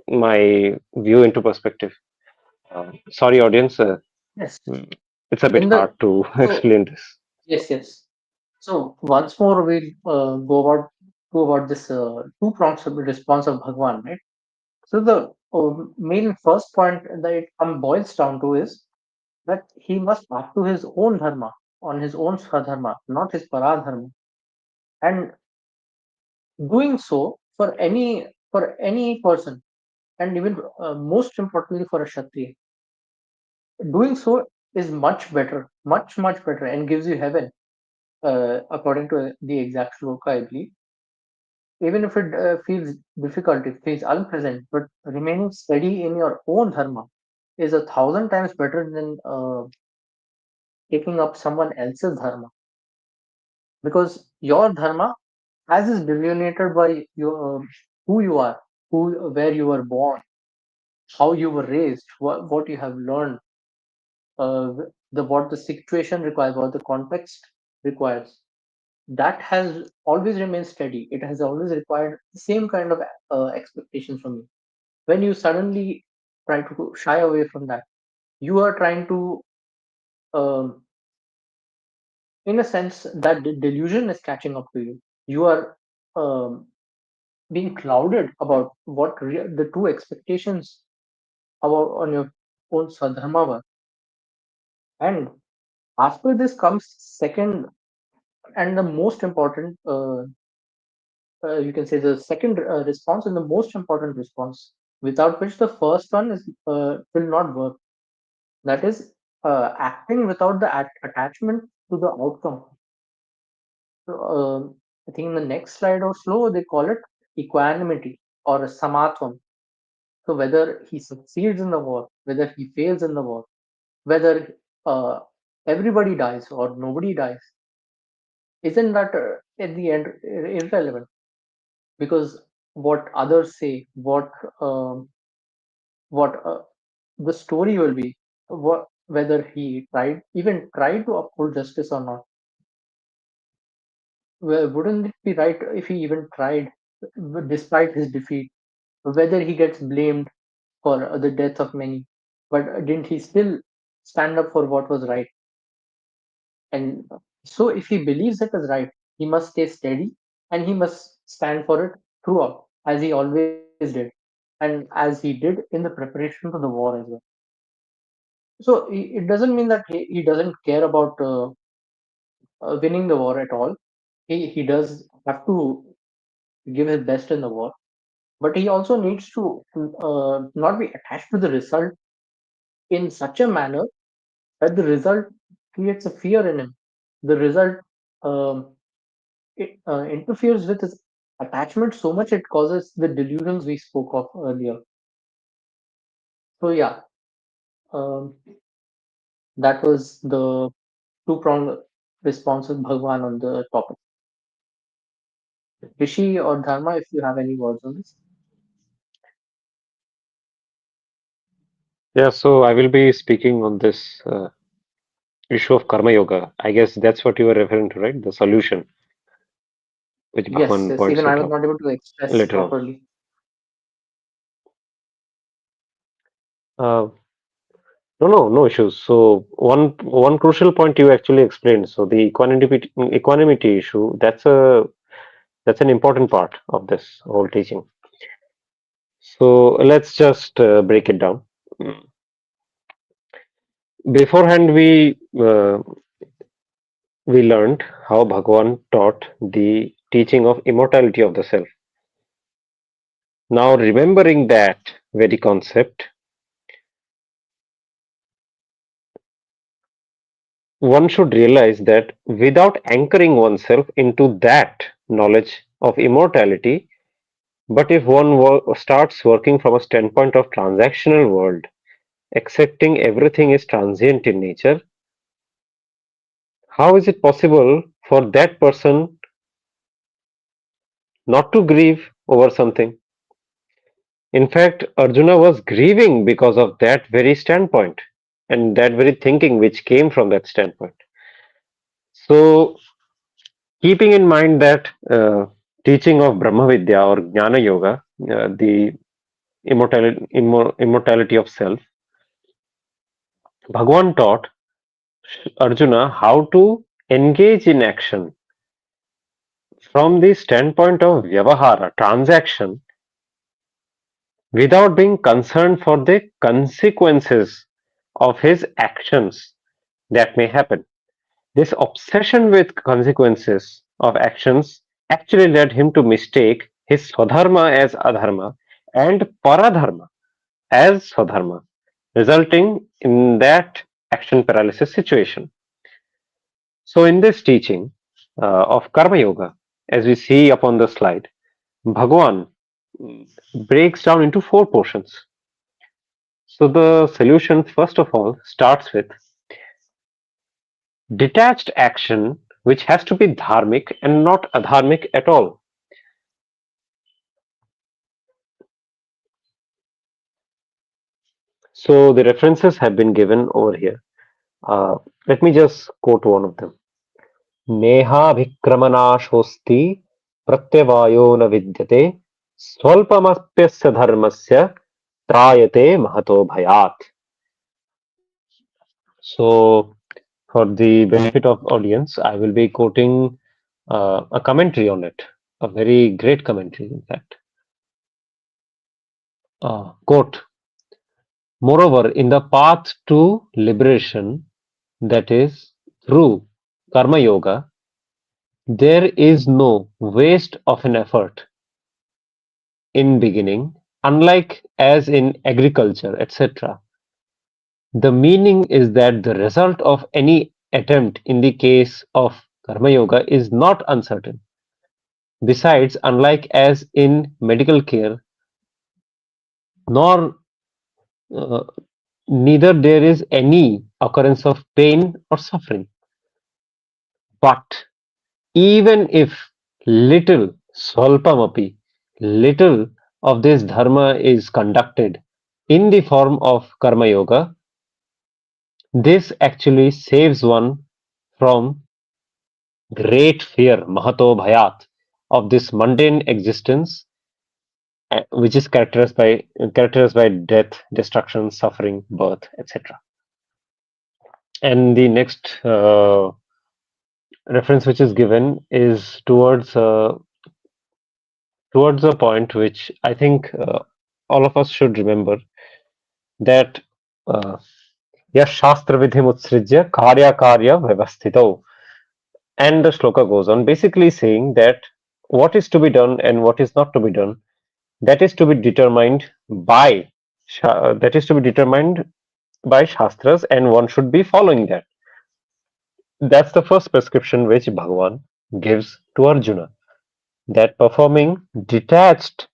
my view into perspective. Sorry, audience, Yes. mm, it's a bit In the hard to so explain this. yes. Yes. So once more we'll go about this two prongs of the response of Bhagwan, right? So the main first point that it boils down to is that he must act to his own dharma, on his own swadharma, not his paradharma. And doing so for any person, and even most importantly for a Kshatriya, doing so is much better, much better, and gives you heaven. according to the exact shloka, I believe. Even if it feels difficult, it feels unpleasant, but remaining steady in your own dharma is 1,000 times better than taking up someone else's dharma. Because your dharma, as is delineated by your who you are, where you were born, how you were raised, what you have learned, what the situation requires, what the context requires, that has always remained steady. It has always required the same kind of expectations from you. When you suddenly try to shy away from that, you are trying to, um, in a sense, that delusion is catching up to you. You are um, being clouded about what the true expectations about on your own sadharma were. And after this comes second and the most important, you can say the second response and the most important response, without which the first one will not work. That is acting without the attachment to the outcome. So, I think in the next slide or so, they call it equanimity or samatvam. So whether he succeeds in the war, whether he fails in the war, whether uh, everybody dies or nobody dies, isn't that at the end irrelevant? Because what others say, um, what the story will be, whether he tried to uphold justice or not. Well, wouldn't it be right if he even tried, despite his defeat? Whether he gets blamed for the death of many, but didn't he still stand up for what was right? And so, if he believes it is right, he must stay steady and he must stand for it throughout, as he always did, and as he did in the preparation for the war as well. So, it doesn't mean that he doesn't care about winning the war at all. He does have to give his best in the war, but he also needs to not be attached to the result in such a manner that the result creates a fear in him. The result um, interferes with his attachment so much it causes the delusions we spoke of earlier. So yeah, um, that was the two-pronged response of Bhagwan on the topic. Rishi or Dharma, if you have any words on this. Yeah, so I will be speaking on this issue of karma yoga. I guess that's what you were referring to, right? The solution, which Yes, Bhagwan yes. points Even I it was out not able to express later on. properly. Uh, no issues. So one crucial point you actually explained. So the equanimity issue. That's an important part of this whole teaching. So let's just break it down. Mm. Beforehand, we learned how Bhagwan taught the teaching of immortality of the self. Now, remembering that very concept, one should realize that without anchoring oneself into that knowledge of immortality, but if one starts working from a standpoint of transactional world, accepting everything is transient in nature, how is it possible for that person not to grieve over something? In fact, Arjuna was grieving because of that very standpoint and that very thinking which came from that standpoint. So, keeping in mind that teaching of Brahma Vidya or Jnana Yoga, the immortality of self, Bhagwan taught Arjuna how to engage in action from the standpoint of Vyavahara, transaction, without being concerned for the consequences of his actions that may happen. This obsession with consequences of actions actually led him to mistake his swadharma as adharma and paradharma as swadharma, resulting in that action paralysis situation. So, in this teaching, of Karma Yoga, as we see upon the slide, Bhagwan mm, breaks down into four portions. So the solution, first of all, starts with detached action, which has to be dharmic and not adharmic at all. So the references have been given over here. Let me just quote one of them. नेहाभिक्रमनाशोऽस्ति प्रत्यवायो न विद्यते स्वल्पमप्यस्य धर्मस्य त्रायते महतो भयात्. So, for the benefit of audience, I will be quoting a commentary on it, a very great commentary, in fact. Quote, moreover, in the path to liberation, that is through Karma Yoga, there is no waste of an effort in beginning, unlike as in agriculture, etc. The meaning is that the result of any attempt in the case of Karma Yoga is not uncertain. Besides, unlike as in medical care, nor uh, neither there is any occurrence of pain or suffering. But even if little, swalpamapi, little of this dharma is conducted in the form of karma yoga, this actually saves one from great fear, mahato bhayat, of this mundane existence, which is characterized by death, destruction, suffering, birth, etc. And the next reference which is given is towards a point which I think all of us should remember, that uh, yash shastra vidhim utsrijya karya karya vyavasthito. And the shloka goes on basically saying that what is to be done and what is not to be done, that is to be determined by shastras, and one should be following that. That's the first prescription which Bhagavan gives to Arjuna, that performing detached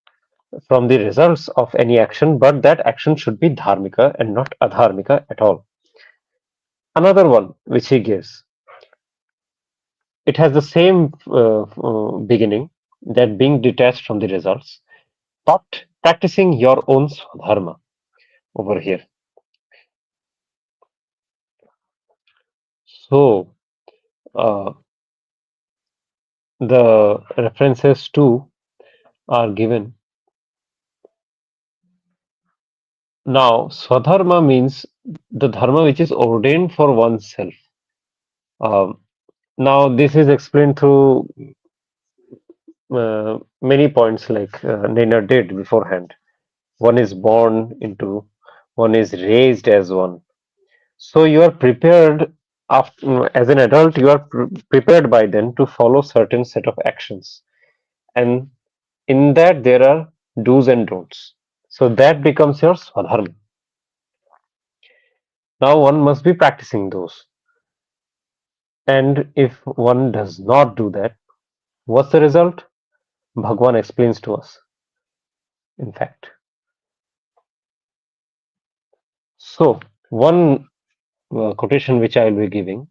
from the results of any action, but that action should be dharmika and not adharmika at all. Another one which he gives, it has the same beginning, that being detached from the results, but practicing your own swadharma over here. So, uh, the references too are given. Now, swadharma means the dharma which is ordained for oneself. Um, Now, this is explained through many points, like Naina did beforehand. One is born into, one is raised as one. So you are prepared after, as an adult, you are prepared by then to follow certain set of actions, and in that there are do's and don'ts. So that becomes your swadharma. Now one must be practicing those, and if one does not do that, what's the result? Bhagwan explains to us, in fact. So, one quotation which I will be giving,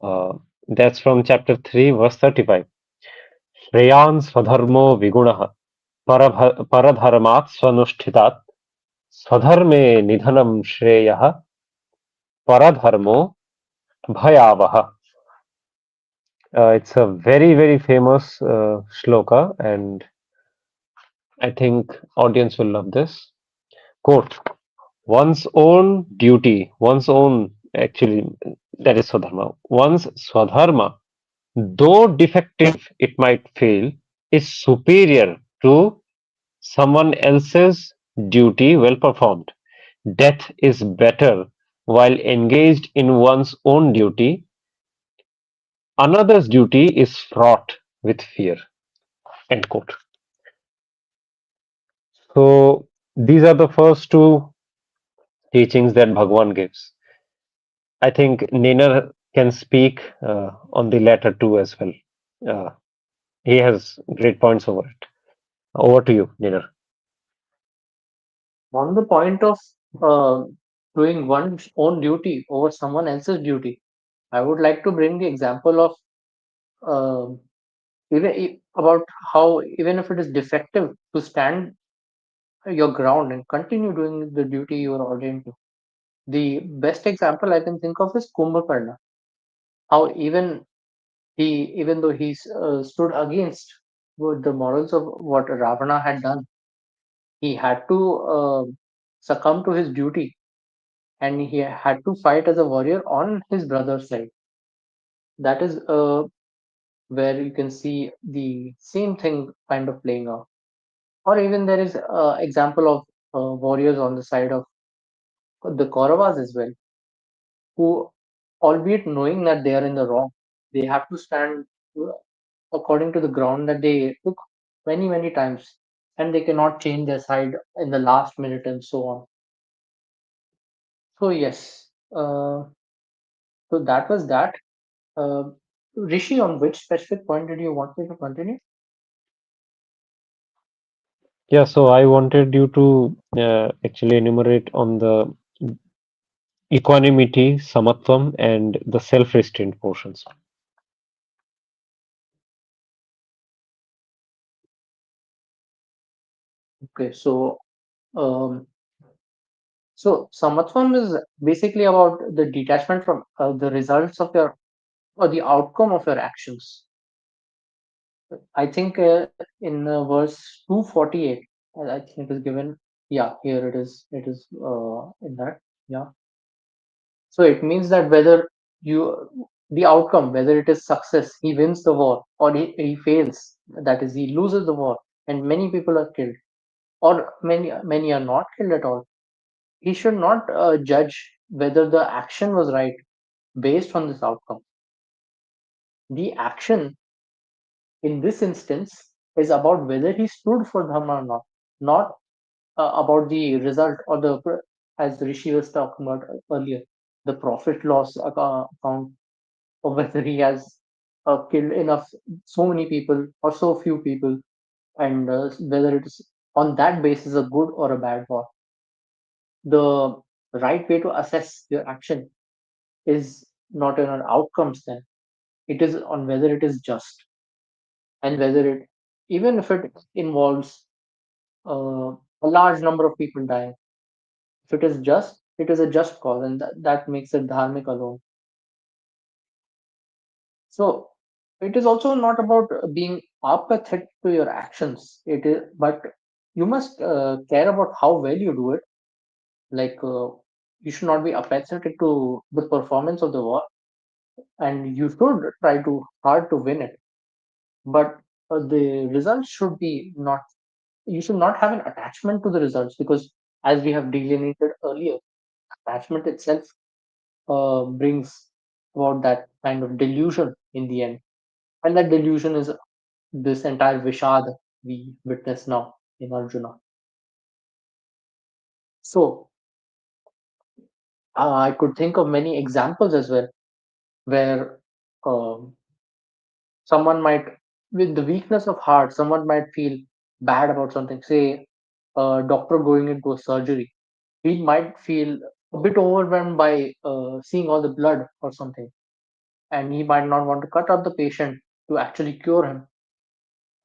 uh, that's from chapter 3, verse 35. Shreyan swadharmo vigunaha paradharmat swanushthitat swadharme nidhanam shreyah paradharmo bhayavaha. It's a very, very famous shloka, and I think audience will love this. Quote, one's own duty, one's own, actually, that is swadharma. One's swadharma, though defective it might fail, is superior to someone else's duty well performed. Death is better while engaged in one's own duty. Another's duty is fraught with fear. End quote. So these are the first two teachings that Bhagwan gives. I think Naina can speak on the latter too as well. Uh, he has great points over it. Over to you, Nina. On the point of uh, doing one's own duty over someone else's duty, I would like to bring the example of uh, about how even if it is defective to stand your ground and continue doing the duty you are ordained to. The best example I can think of is Kumbhakarna. How even though he stood against the morals of what Ravana had done, he had to succumb to his duty, and he had to fight as a warrior on his brother's side. That is where you can see the same thing kind of playing out. Or even there is example of warriors on the side of the Kauravas as well, who, albeit knowing that they are in the wrong, they have to stand uh, according to the ground that they took many times, and they cannot change their side in the last minute and so on. So yes, so that was that. Uh, Rishi, on which specific point did you want me to continue? Yeah, so I wanted you to actually enumerate on the equanimity, samatvam, and the self-restraint portions. Okay, um, so samatvam is basically about the detachment from the results of your or the outcome of your actions. I think in verse 248, I think it is given. Yeah, here it is. It is in that. Yeah. So it means that whether the outcome, whether it is success, he wins the war, or he fails, that is, he loses the war, and many people are killed, or many are not killed at all. He should not judge whether the action was right based on this outcome. The action in this instance is about whether he stood for dharma or not about the result or as Rishi was talking about earlier, the profit loss account, or whether he has killed enough, so many people or so few people, and whether it is on that basis a good or a bad war. The right way to assess your action is not on outcomes, then it is on whether it is just, and whether it, even if it involves a large number of people dying, if it is just, it is a just cause, and that makes it dharmic alone. So it is also not about being apathetic to your actions. It is, but you must care about how well you do it. Like you should not be apathetic to the performance of the war, and you should try to hard to win it. But the results should be not. You should not have an attachment to the results, because, as we have delineated earlier, attachment itself brings about that kind of delusion in the end, and that delusion is this entire Vishada we witness now in Arjuna. So I could think of many examples as well where um, someone might, with the weakness of heart, someone might feel bad about something. Say, a doctor going into a surgery, he might feel a bit overwhelmed by seeing all the blood or something, and he might not want to cut out the patient to actually cure him.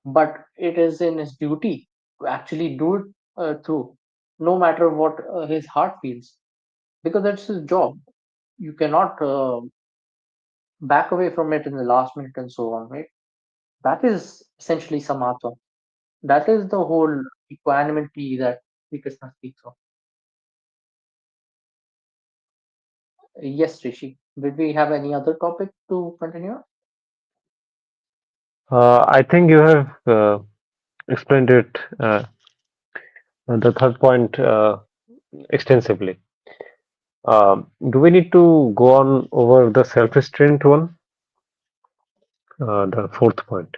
But it is in his duty to actually do it through, no matter what his heart feels, because that's his job. You cannot back away from it in the last minute and so on, right? That is essentially samatva. That is the whole equanimity that Sri Krishna speaks of. Yes, Rishi. Did we have any other topic to continue? I think you have explained it, the third point, extensively. Do we need to go on over the self-restraint one, the fourth point?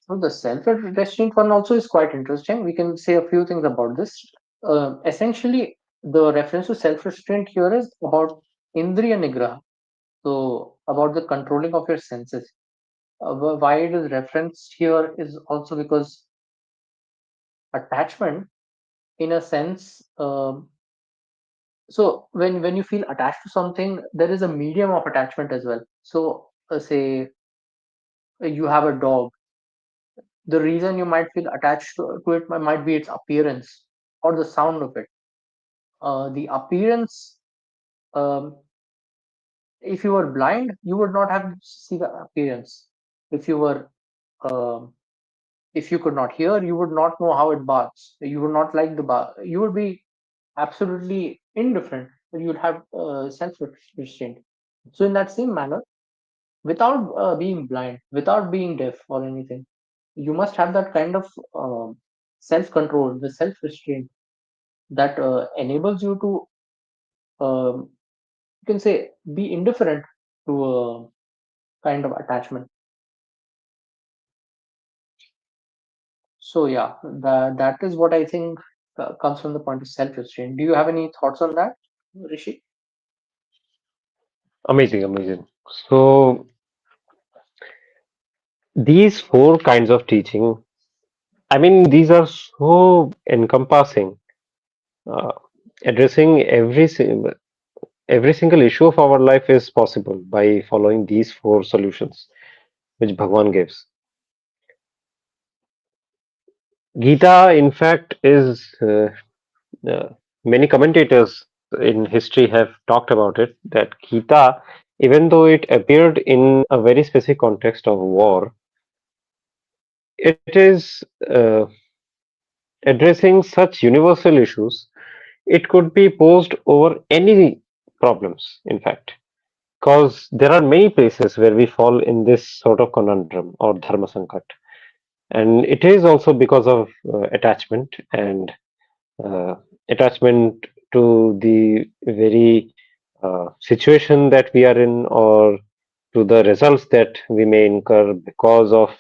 So the self-restraint one also is quite interesting. We can say a few things about this. Essentially, the reference to self-restraint here is about indriya nigraha, so about the controlling of your senses. Why it is referenced here is also because attachment, in a sense, so when you feel attached to something, there is a medium of attachment as well. So say you have a dog, the reason you might feel attached to it might be its appearance or the sound of it. The appearance, um, if you were blind, you would not have see the appearance. If you were, um, if you could not hear, you would not know how it barks. You would not like the bar. You would be absolutely indifferent. You would have self restraint. So in that same manner, without being blind, without being deaf or anything, you must have that kind of self control, the self restraint that enables you to, you can say, be indifferent to a kind of attachment. So yeah, that is what I think comes from the point of self restraint. Do you have any thoughts on that, Rishi? Amazing, amazing. So these four kinds of teaching, I mean, these are so encompassing, uh, addressing every single issue of our life is possible by following these four solutions which Bhagwan gives. Gita, in fact, is many commentators in history have talked about it that Gita, even though it appeared in a very specific context of war, it is addressing such universal issues. It could be posed over any problems, in fact, because there are many places where we fall in this sort of conundrum or dharma sankat. And it is also because of attachment and uh, attachment to the very situation that we are in or to the results that we may incur because of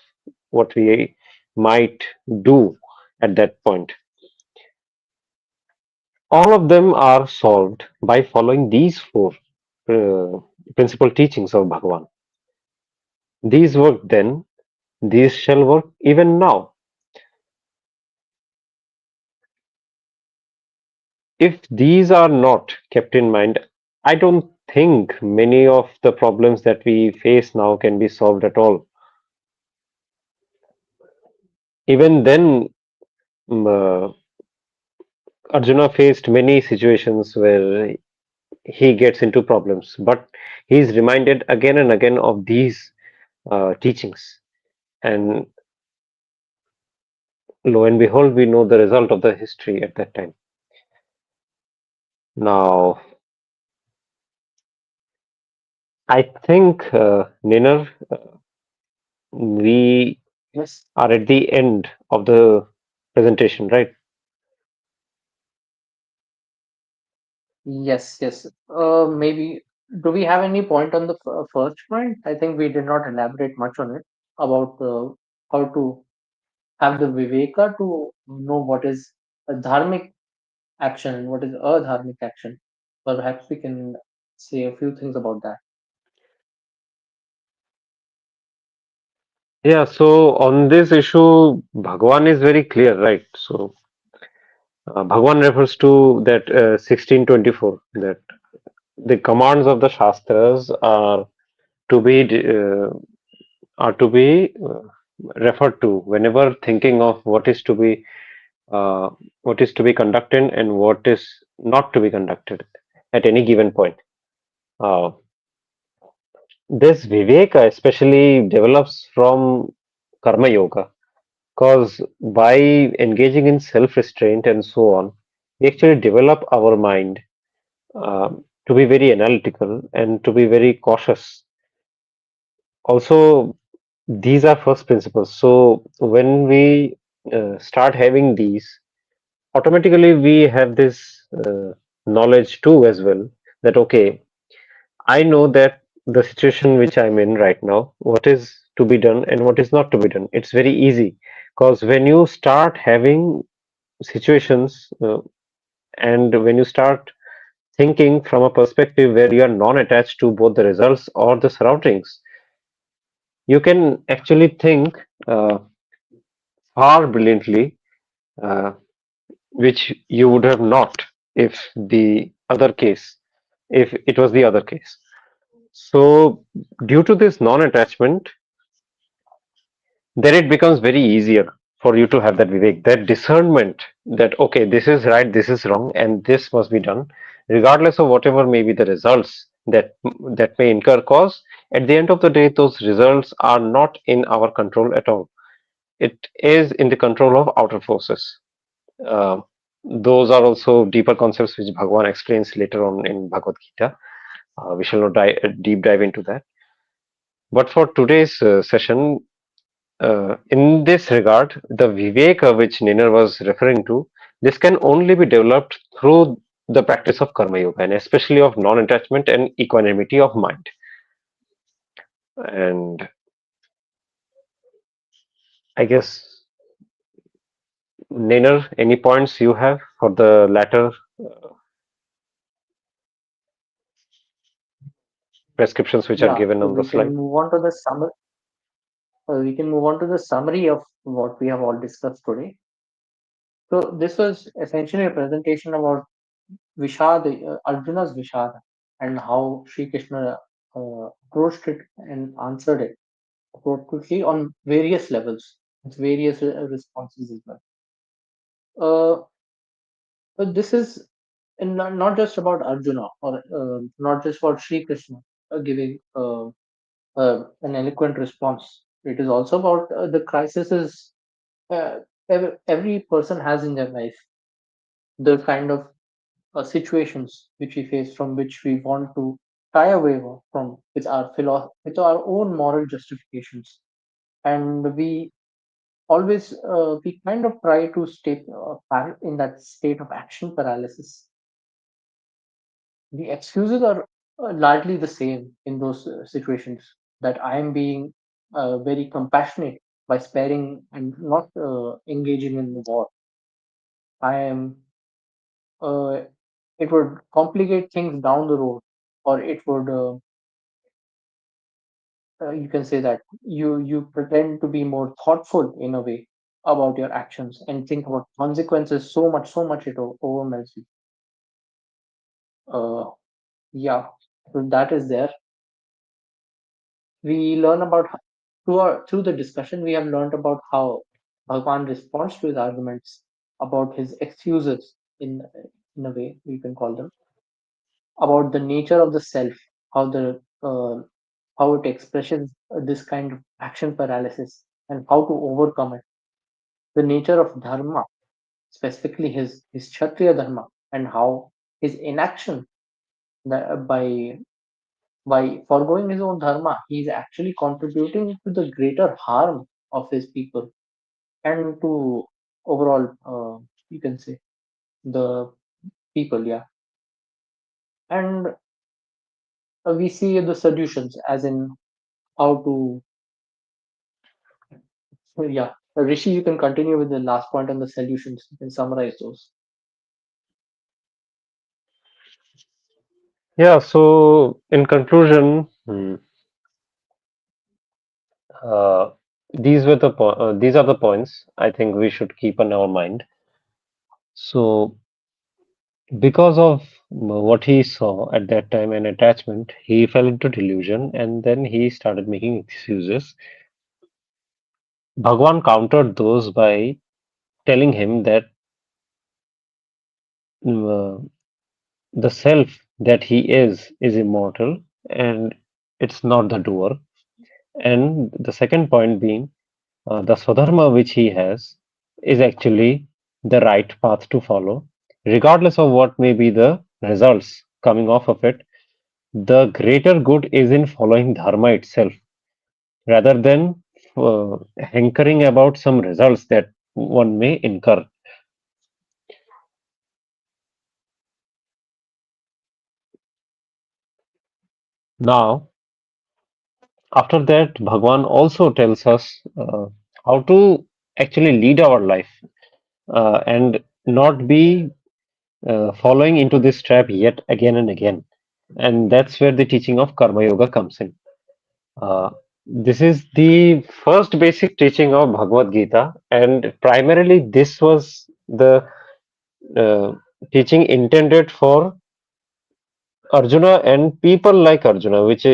what we might do at that point. All of them are solved by following these four uh, principal teachings of Bhagavan. These work then, these shall work even now. If these are not kept in mind, I don't think many of the problems that we face now can be solved at all. Even then, mm, uh, Arjuna faced many situations where he gets into problems, but he is reminded again and again of these teachings. And lo and behold, we know the result of the history at that time. Now, I think, Ninar, we Yes. are at the end of the presentation, right? Yes, yes. Maybe, do we have any point on the first point? I think we did not elaborate much on it about how to have the viveka to know what is a dharmic action and what is a dharmic action. Perhaps we can say a few things about that. Yeah, so on this issue, Bhagwan is very clear, right? So, Bhagwan refers to that 1624, that the commands of the Shastras to be are to be referred to whenever thinking of uh, what is to be conducted and what is not to be conducted at any given point. Uh, this viveka especially develops from karma yoga because by engaging in self-restraint and so on, we actually develop our mind to be very analytical and to be very cautious. Also, these are first principles. So when we start having these, automatically we have this knowledge too as well that okay, I know that the situation which I'm in right now, what is to be done and what is not to be done. It's very easy because when you start having situations And when you start thinking from a perspective where you are non-attached to both the results or the surroundings, you can actually think uh, far brilliantly, uh, which you would have not if the other case, if it was the other case. So, due to this non-attachment, then it becomes very easier for you to have that vivek, that discernment that okay, this is right, this is wrong, and this must be done, regardless of whatever may be the results that may incur. Cause at the end of the day, those results are not in our control at all. It is in the control of outer forces. Uh, those are also deeper concepts which Bhagwan explains later on in Bhagavad Gita. We shall not deep dive into that. But for today's session, in this regard, the Viveka which Niner was referring to, this can only be developed through the practice of Karma Yoga and especially of non attachment and equanimity of mind. And I guess, Niner, any points you have for the latter prescriptions which are Yeah, given so on the we can slide? move on to the summary. We can move on to the summary of what we have all discussed today. So this was essentially a presentation about Vishada, Arjuna's Vishada, and how Sri Krishna approached it and answered it appropriately on various levels, with various responses as well. Uh, but this is not just about Arjuna or not just about Sri Krishna giving an eloquent response. It is also about the crises every person has in their life, the kind of situations which we face from which we want to shy away from with our with our own moral justifications, and we always we kind of try to stay in that state of action paralysis. The excuses are largely the same in those situations, that I am being very compassionate by sparing and not engaging in the war. I am uh, it would complicate things down the road, or it would you can say that you pretend to be more thoughtful in a way about your actions and think about consequences so much it overwhelms you. Yeah, so that is there. We learn about through the discussion we have learned about how Bhagwan responds to his arguments, about his excuses in a way we can call them, about the nature of the self, how the how it expresses this kind of action paralysis and how to overcome it, the nature of dharma, specifically his kshatriya dharma, and how his inaction, that by foregoing his own dharma, he is actually contributing to the greater harm of his people and to overall, you can say, the people. Yeah, and we see the solutions, as in how to. Yeah, Rishi, you can continue with the last point on the solutions. You can summarize those. Yeah, so in conclusion, uh, these are the points I think we should keep in our mind. So, because of what he saw at that time, an attachment, he fell into delusion and then he started making excuses. Bhagwan countered those by telling him that uh, the self that he is immortal and it's not the doer. And the second point being the Swadharma which he has is actually the right path to follow, regardless of what may be the results coming off of it. The greater good is in following Dharma itself rather than hankering about some results that one may incur. Now, after that, Bhagwan also tells us how to actually lead our life and not be following into this trap yet again and again. And that's where the teaching of Karma Yoga comes in. Uh, this is the first basic teaching of Bhagavad Gita, and primarily this was the uh, teaching intended for Arjuna and people like Arjuna, which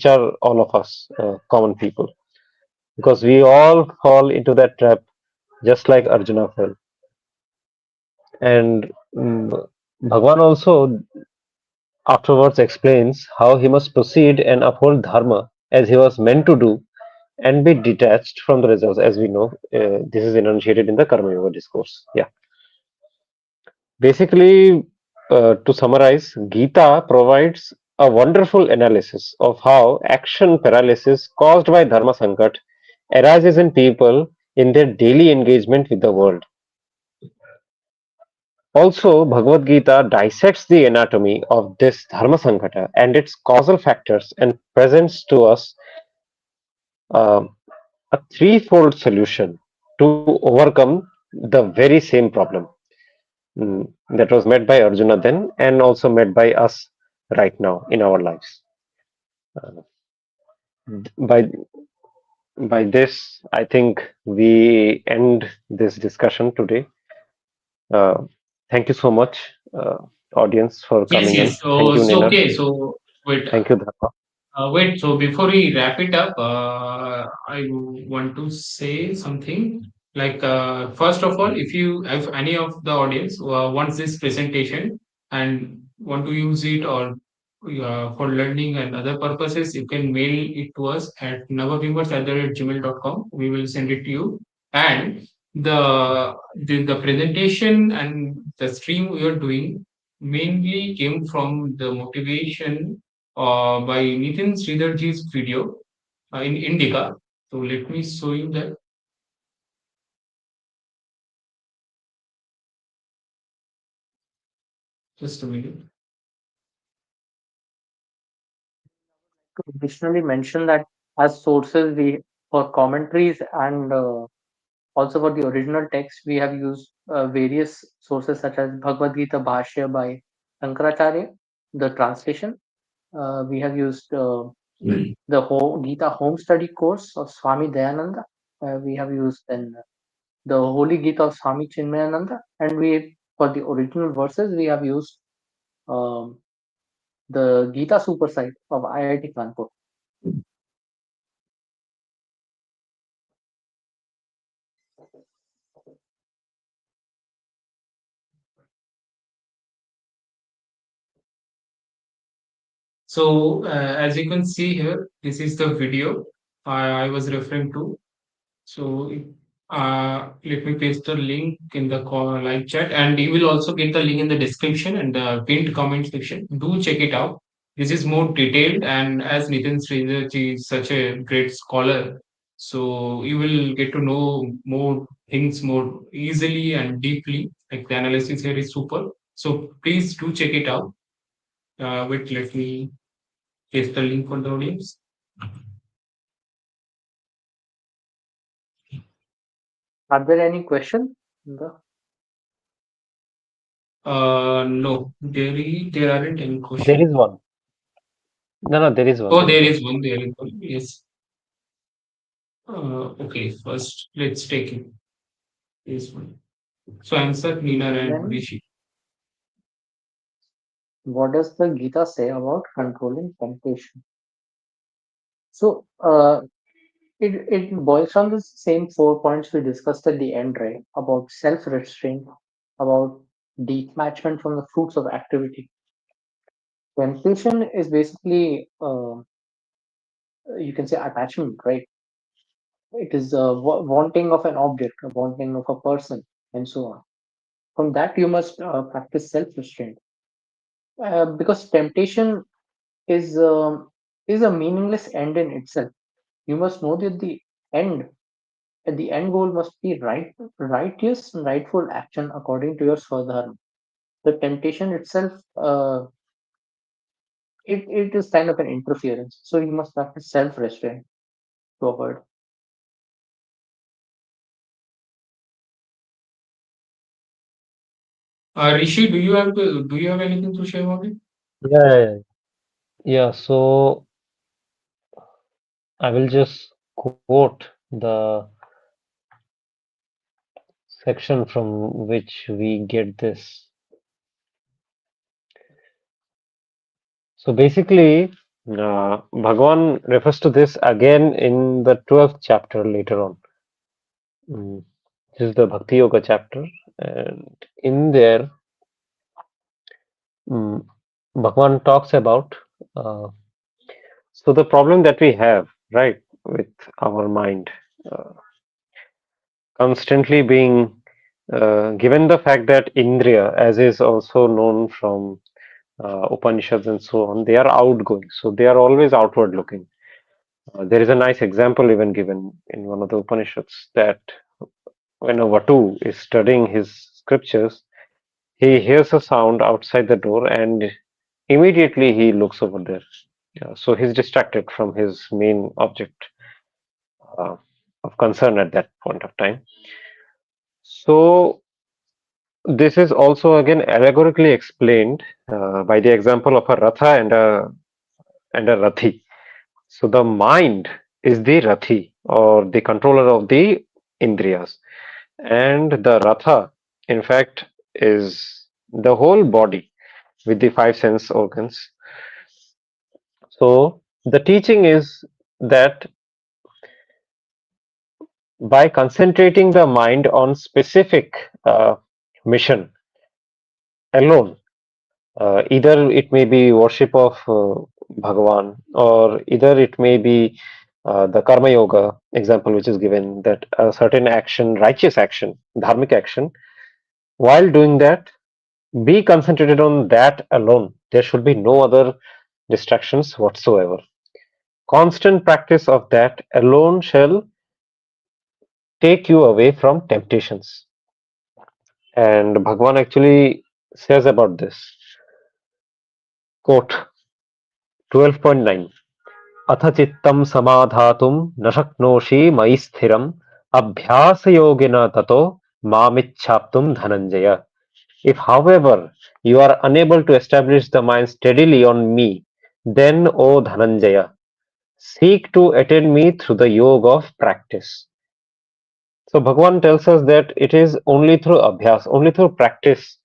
are all of us, common people, because we all fall into that trap just like Arjuna fell. And Bhagwan also afterwards explains how he must proceed and uphold dharma as he was meant to do and be detached from the results. As we know, this is enunciated in the Karma Yoga discourse. Yeah. Basically, to summarize, Gita provides a wonderful analysis of how action paralysis caused by Dharma Sankat arises in people in their daily engagement with the world. Also, Bhagavad Gita dissects the anatomy of this Dharma Sankata and its causal factors and presents to us uh, a threefold solution to overcome the very same problem that was met by Arjuna then and also met by us right now in our lives. Uh, by by this, I think we end this discussion today. Uh, thank you so much, audience, for Yes, coming in. yes. Thank you, So Nina. okay. So wait. Thank you, Dharma. Wait, so before we wrap it up, I want to say something. Like, first of all, if any of the audience wants this presentation and want to use it or for learning and other purposes, you can mail it to us at navavimarsh@gmail.com. We will send it to you. And the presentation and the stream we are doing mainly came from the motivation by Nitin Sridharji's video in Indica. So let me show you that. Just a minute. Additionally mention that as sources we for commentaries and also for the original text we have used various sources such as Bhagavad Gita Bhashya by Shankaracharya, the translation. We have used the whole Gita home study course of Swami Dayananda. We have used then the Holy Gita of Swami Chinmayananda, and we for the original verses we have used um, the Gita Super Site of IIT Kanpur. So as you can see here, this is the video I was referring to. So let me paste the link in the live chat, and you will also get the link in the description and the pinned comment section. Do check it out. This is more detailed, and as Nitin Sridharji is such a great scholar, so you will get to know more things more easily and deeply. Like the analysis here is super. So please do check it out. Wait, let me paste the link for the audience. Are there any questions? No, there aren't any There questions. is one. No, no, there is one. Oh, There is there one. is one. There is one. Yes. Okay. First, let's take it. This one. So answer Nina and Then, Rishi. what does the Gita say about controlling temptation? So, it boils down to the same 4 points we discussed at the end, right? About self-restraint, about detachment from the fruits of activity. Temptation is basically, you can say, attachment, right? It is wanting of an object, a wanting of a person, and so on. From that, you must practice self-restraint, because temptation is is a meaningless end in itself. You must know that end the end goal must be righteous and rightful action according to your swadharma. The temptation itself, it is kind of an interference. So you must practice self-restraint to avoid. Rishi, do you have anything to share about it? Yeah, yeah, yeah. Yeah, so I will just quote the section from which we get this. So basically, Bhagwan refers to this again in the 12th chapter later on. Mm. This is the Bhakti Yoga chapter, and in there, mm, Bhagwan talks about so the problem that we have, right, with our mind, uh, constantly being given the fact that Indriya, as is also known from Upanishads and so on, they are outgoing, so they are always outward looking. There is a nice example even given in one of the Upanishads that when a Vatu is studying his scriptures, he hears a sound outside the door and immediately he looks over there. So he's distracted from his main object uh, of concern at that point of time. So this is also again allegorically explained by the example of a ratha and a rathi. So the mind is the rathi or the controller of the indriyas, and the ratha, in fact, is the whole body with the five sense organs. So the teaching is that by concentrating the mind on specific mission alone, either it may be worship of Bhagavan, or either it may be the Karma Yoga example, which is given that a certain action, righteous action, dharmic action, while doing that, be concentrated on that alone. There should be no other distractions whatsoever. Constant practice of that alone shall take you away from temptations. And Bhagwan actually says about this. Quote 12.9 अथ चित्तं समाधातुं न शक्नोषि मयि स्थिरम् अभ्यासयोगिना ततो मामिच्छाप्तुं Dhananjay. If, however, you are unable to establish the mind steadily on me, then, O Dhananjaya, seek to attain me through the yoga of practice. So Bhagavan tells us that it is only through abhyas, only through practice,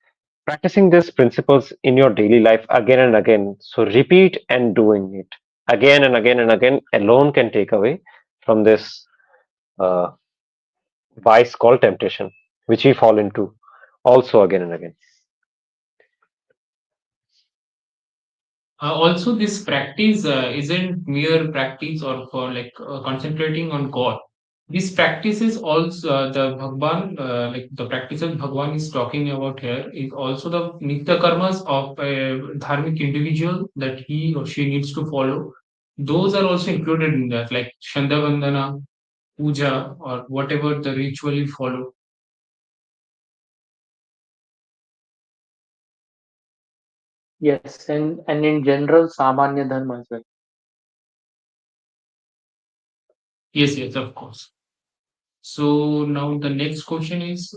practicing these principles in your daily life again and again. So repeat and doing it again and again and again alone can take away from this uh, vice called temptation, which we fall into also again and again. Also, this practice isn't mere practice or for like concentrating on God. This practice is also the Bhagwan, like the practices Bhagwan is talking about here, is also the nitya karmas of a dharmic individual that he or she needs to follow. Those are also included in that, like Shanda Vandana, Puja, or whatever the ritual you follow. Yes, and in general, Samanya Dharma as well. Yes, yes, of course. So now the next question is,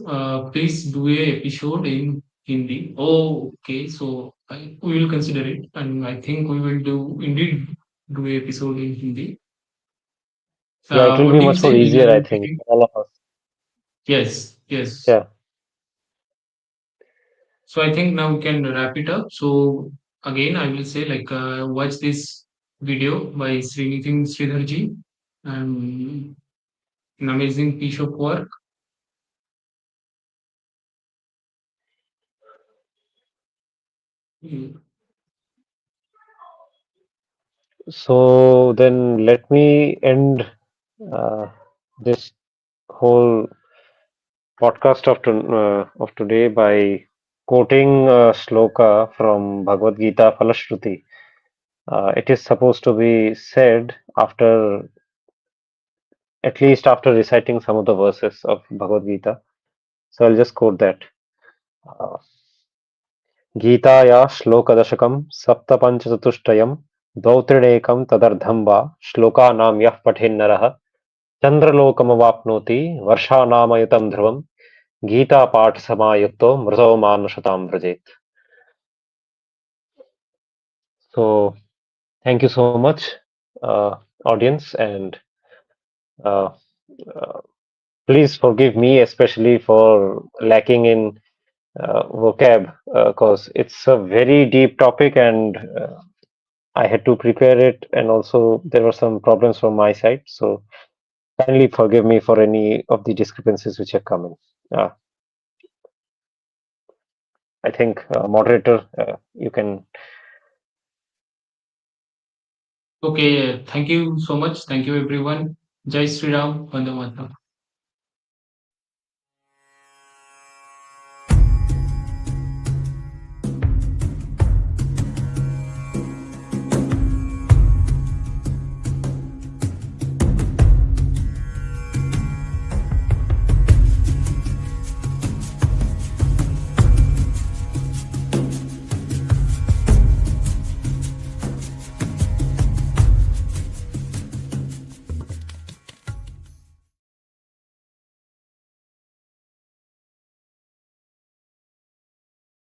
please do a episode in Hindi. Oh, okay. So we will consider it, and I think we will do indeed do a episode in Hindi. Yeah, it will What be do you much say? more Will easier, you I take think, it? for all of us. Yes, yes. Yeah. So I think now we can wrap it up. So again, I will say like watch this video by Srinithin Sridharji, and an amazing piece of work. Mm. So then let me end uh, this whole podcast of today by quoting a shloka from Bhagavad Gita Falashruti. It is supposed to be said after, at least after reciting some of the verses of Bhagavad Gita. So I'll just quote that. Uh, गीताया श्लोकदशकं सप्तपञ्चचतुष्टयं द्वौ तदर्धं वा श्लोकानां यः पठेन्नरः चन्द्रलोकमवाप्नोति वर्षाणामयुतं ध्रुवम् Gita Path Samayukto Mrto Manushatam Brajet. So thank you so much, audience, and uh, uh, please forgive me, especially for lacking in vocab, because it's a very deep topic, and I had to prepare it, and also there were some problems from my side. So kindly forgive me for any of the discrepancies which have come in. I think, moderator, you can. Okay, thank you so much. Thank you, everyone. Jai Sri Ram, Vande Mataram.